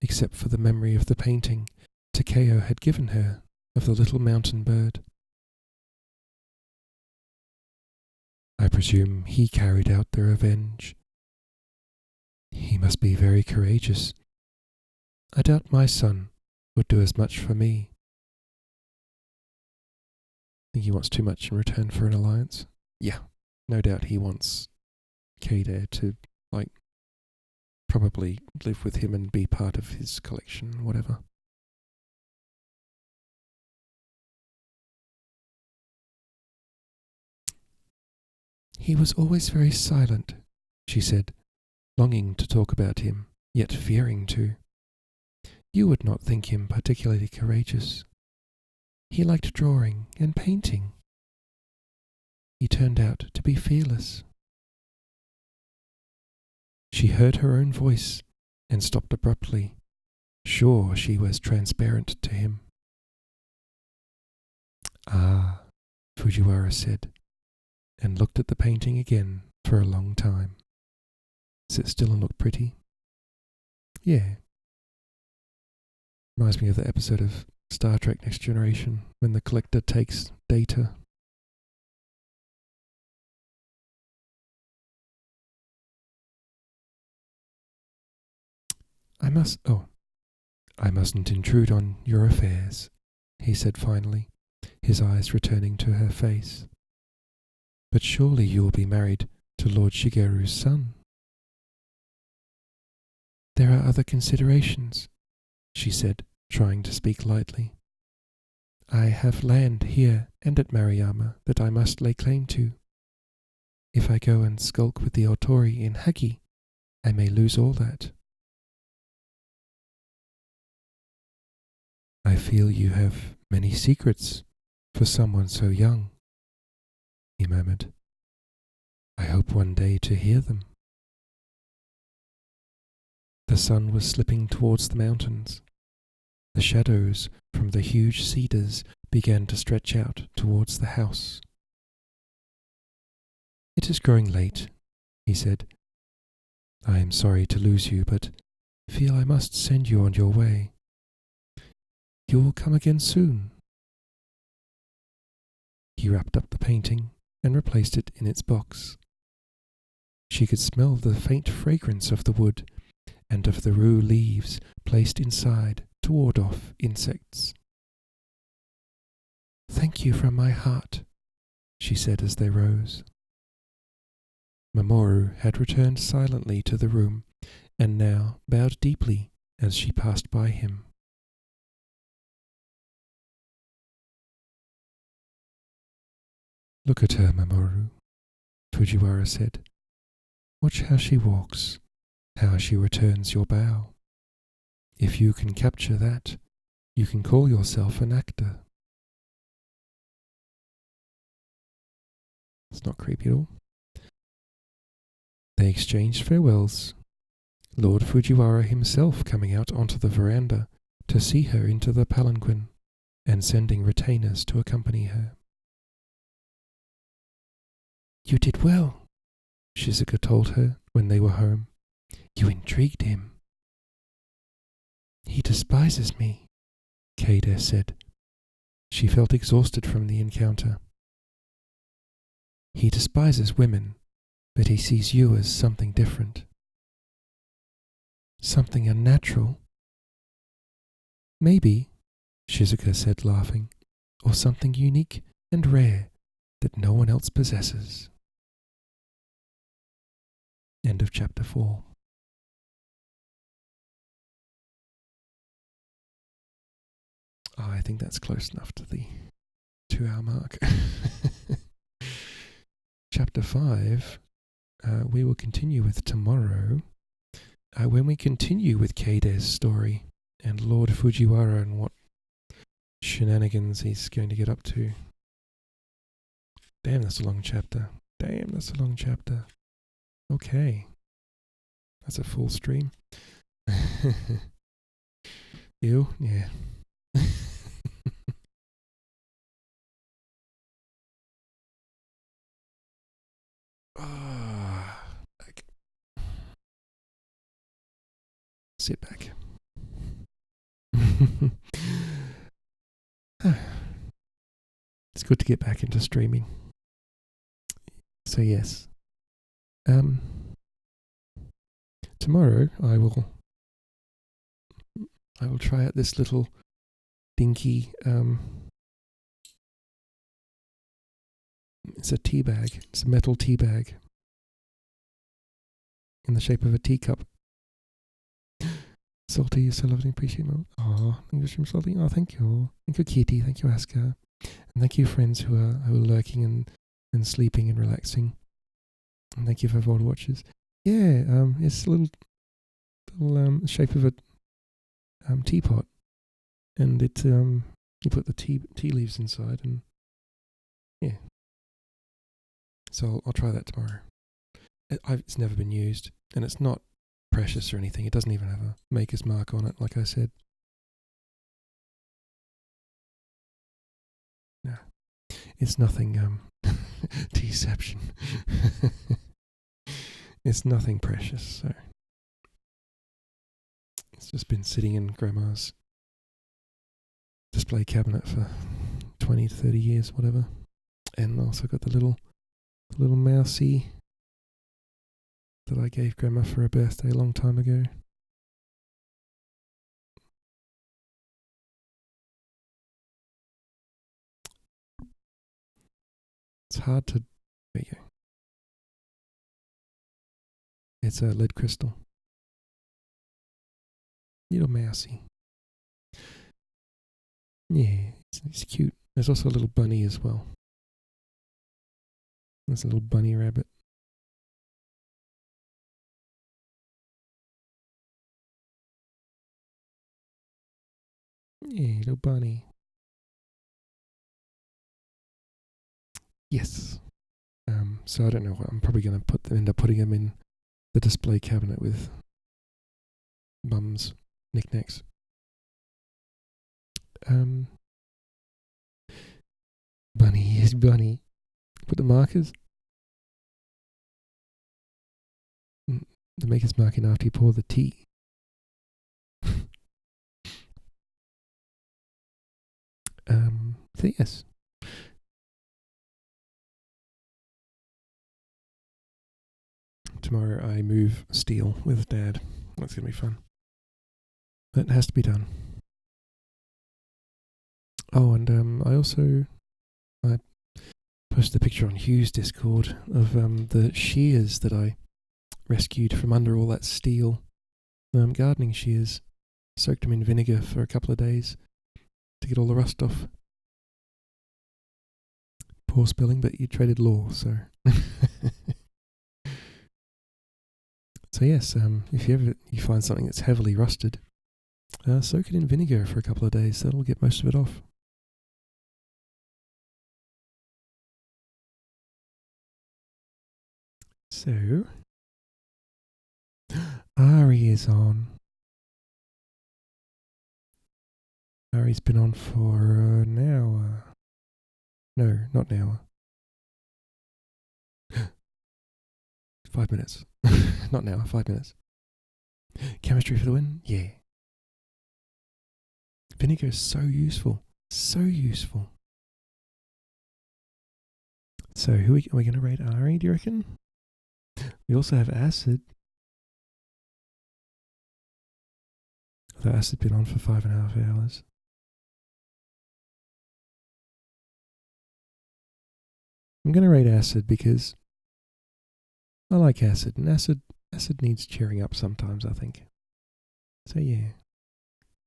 except for the memory of the painting Takeo had given her of the little mountain bird. I presume he carried out the revenge. He must be very courageous. I doubt my son would do as much for me. Think he wants too much in return for an alliance? Yeah, no doubt he wants Kade to, probably live with him and be part of his collection, whatever. He was always very silent, she said, longing to talk about him, yet fearing to. You would not think him particularly courageous. He liked drawing and painting. He turned out to be fearless. She heard her own voice and stopped abruptly, sure she was transparent to him. Ah, Fujiwara said, and looked at the painting again for a long time. Sit still and look pretty. Yeah. Reminds me of the episode of Star Trek Next Generation when the collector takes Data. I mustn't intrude on your affairs, he said finally, his eyes returning to her face. But surely you will be married to Lord Shigeru's son. There are other considerations, she said, trying to speak lightly. I have land here and at Mariama that I must lay claim to. If I go and skulk with the Otori in Hagi, I may lose all that. I feel you have many secrets for someone so young, he murmured. I hope one day to hear them. The sun was slipping towards the mountains. The shadows from the huge cedars began to stretch out towards the house. It is growing late, he said. I am sorry to lose you, but feel I must send you on your way. You will come again soon. He wrapped up the painting and replaced it in its box. She could smell the faint fragrance of the wood and of the rue leaves placed inside to ward off insects. Thank you from my heart, she said as they rose. Mamoru had returned silently to the room and now bowed deeply as she passed by him. Look at her, Mamoru, Fujiwara said. Watch how she walks, how she returns your bow. If you can capture that, you can call yourself an actor. It's not creepy at all. They exchanged farewells, Lord Fujiwara himself coming out onto the veranda to see her into the palanquin and sending retainers to accompany her. You did well, Shizuka told her when they were home. You intrigued him. He despises me, Keide said. She felt exhausted from the encounter. He despises women, but he sees you as something different. Something unnatural? Maybe, Shizuka said laughing, or something unique and rare that no one else possesses. End of chapter 4. I think that's close enough to the 2-hour mark. Chapter 5, we will continue with tomorrow, when we continue with Keide's story and Lord Fujiwara and what shenanigans he's going to get up to. Damn, that's a long chapter. Okay. That's a full stream. Ew, yeah. Okay. Sit back. It's good to get back into streaming. So yes. Tomorrow I will try out this little dinky it's a tea bag. It's a metal tea bag in the shape of a teacup. Salty, you're so lovely, appreciate it. Oh, thank you, Stream Salty. Oh, thank you. Thank you, Kitty. Thank you, Aska. And thank you, friends who are lurking and sleeping and relaxing. And thank you for everyone who watches. Yeah, it's a little shape of a teapot, and it you put the tea leaves inside, and yeah. So I'll try that tomorrow. It's never been used, and it's not precious or anything. It doesn't even have a maker's mark on it, like I said. No, it's nothing. Deception. It's nothing precious. So it's just been sitting in Grandma's display cabinet for 20 to 30 years, whatever. And also got the little mousey that I gave Grandma for her birthday a long time ago. It's hard to... There you go. It's a lead crystal. Little mousey. Yeah, It's cute. There's also a little bunny as well. There's a little bunny rabbit. Yeah, little bunny. Yes. So I don't know what I'm probably going to end up putting them in the display cabinet with Mum's knickknacks. Bunny is bunny. Put the markers. The maker's marking after you pour the tea. So yes. Tomorrow I move steel with Dad. That's going to be fun. That has to be done. Oh, and I posted a picture on Hugh's Discord of the shears that I rescued from under all that steel. Gardening shears. Soaked them in vinegar for a couple of days to get all the rust off. Poor spelling, but you traded law, so. So yes, if you find something that's heavily rusted, soak it in vinegar for a couple of days. That'll get most of it off. So, Ari is on. Ari's been on for an hour. No, not an hour. 5 minutes. Not an hour, 5 minutes. Chemistry for the win? Yeah. Vinegar is so useful. So useful. So, are we going to rate Ari, do you reckon? We also have Acid. Although Acid's been on for 5.5 hours. I'm going to rate Acid because I like Acid, and Acid needs cheering up sometimes, I think. So yeah.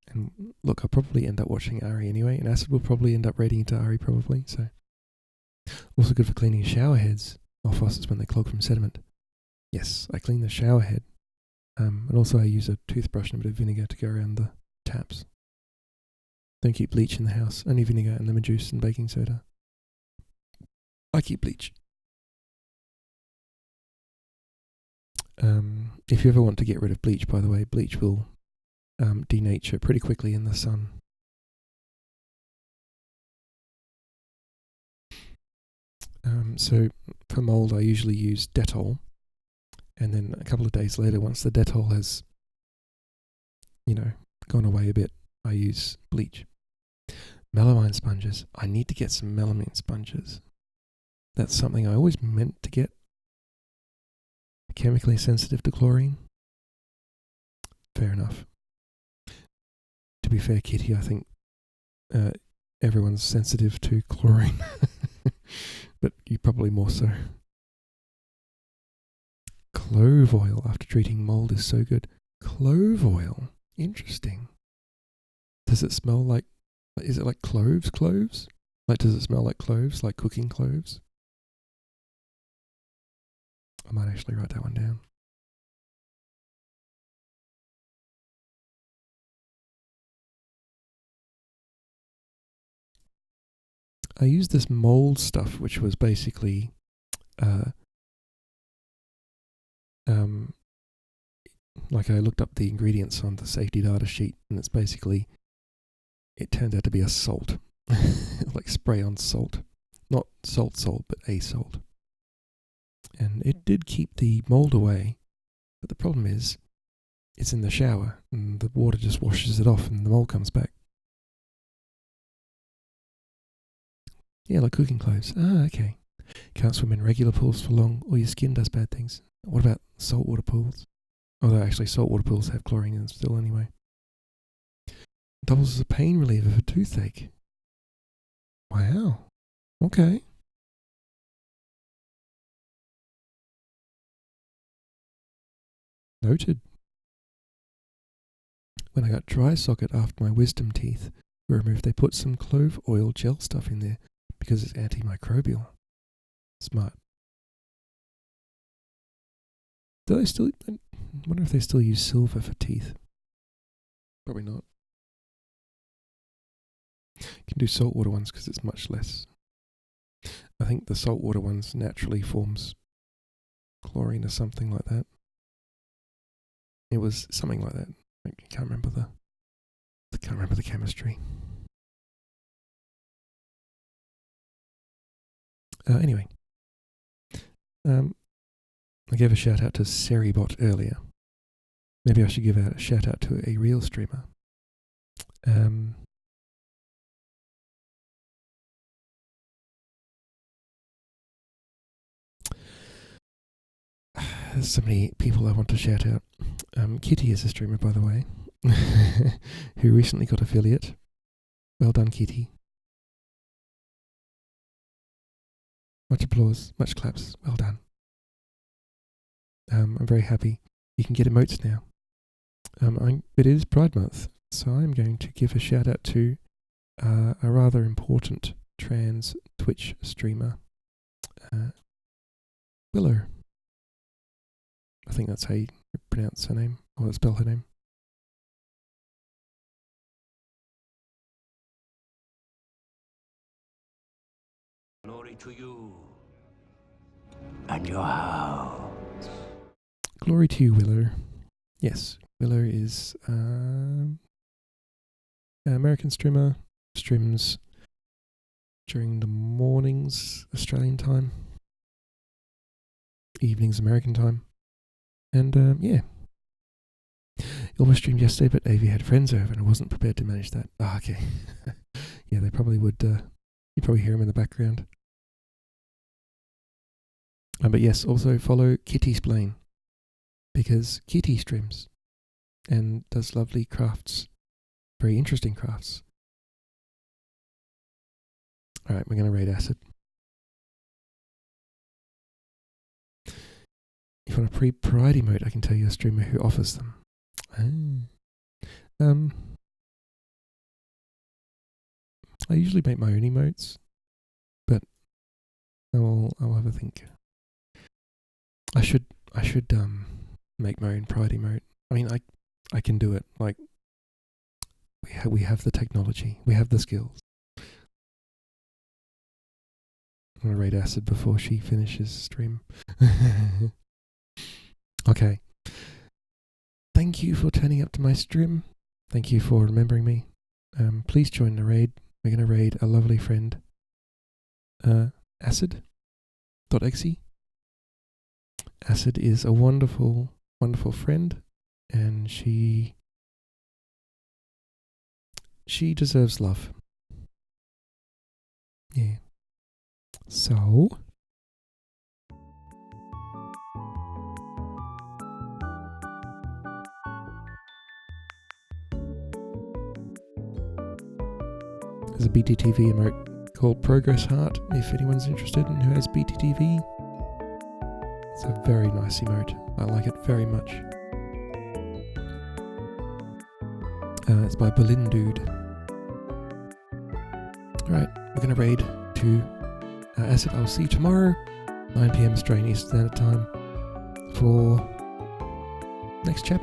And look, I'll probably end up watching Ari anyway, and Acid will probably end up rating it to Ari probably, so. Also good for cleaning shower heads off faucets when they clog from sediment. Yes, I clean the shower head. And also I use a toothbrush and a bit of vinegar to go around the taps. Don't keep bleach in the house, only vinegar and lemon juice and baking soda. I keep bleach. If you ever want to get rid of bleach, by the way, bleach will denature pretty quickly in the sun. So for mold, I usually use Dettol, and then a couple of days later, once the Dettol has, gone away a bit, I use bleach. Melamine sponges. I need to get some melamine sponges. That's something I always meant to get. Chemically sensitive to chlorine. Fair enough. To be fair, Kitty, I think everyone's sensitive to chlorine. But you probably more so. Clove oil after treating mold is so good. Clove oil? Interesting. Does it smell like... Is it like cloves? Like, does it smell like cloves? Like cooking cloves? I might actually write that one down. I used this mold stuff, which was basically like I looked up the ingredients on the safety data sheet, and it's basically, it turned out to be a salt. Like spray on salt. Not salt, but a salt. And it did keep the mold away, but the problem is, it's in the shower, and the water just washes it off, and the mold comes back. Yeah, like cooking cloves. Ah, okay. Can't swim in regular pools for long, or your skin does bad things. What about saltwater pools? Although actually saltwater pools have chlorine in them still anyway. Doubles as a pain reliever for toothache. Wow. Okay. Noted. When I got dry socket after my wisdom teeth, were removed. They put some clove oil gel stuff in there because it's antimicrobial. Smart. Do they still? I wonder if they still use silver for teeth. Probably not. You can do saltwater ones because it's much less. I think the saltwater ones naturally forms chlorine or something like that. It was something like that. I can't remember the chemistry. Anyway, I gave a shout out to Seribot earlier. Maybe I should give a shout out to a real streamer. There's so many people I want to shout out. Kitty is a streamer, by the way, who recently got affiliate. Well done, Kitty. Much applause, much claps. Well done. I'm very happy. You can get emotes now. It is Pride Month, so I'm going to give a shout out to a rather important trans Twitch streamer, Willow. I think that's how you pronounce her name, or spell her name. Glory to you and your house. Glory to you, Willow. Yes, Willow is an American streamer, streams during the mornings Australian time, evenings American time, and yeah. Almost streamed yesterday, but Avi had friends over and I wasn't prepared to manage that. Ah, okay. Yeah, they probably would, you probably hear him in the background. But yes, also follow Kitty Splain, because Kitty streams and does lovely crafts, very interesting crafts. Alright, we're going to raid Acid. If you want a pre-Pride emote, I can tell you a streamer who offers them. I usually make my own emotes, but I'll have a think. I should make my own Pride emote. I mean, I can do it. Like, we have the technology, we have the skills. I'm gonna raid Acid before she finishes stream. Okay. Thank you for turning up to my stream. Thank you for remembering me. Please join the raid. We're gonna raid a lovely friend, Acid.exe. Acid is a wonderful, wonderful friend, and she deserves love. Yeah. So there's a BTTV emote called Progress Heart, if anyone's interested and who has BTTV. It's a very nice emote. I like it very much. It's by Berlin Dude. Alright, we're going to raid to Acid. I'll see you tomorrow, 9 PM Australian Eastern Standard Time, for next chapter.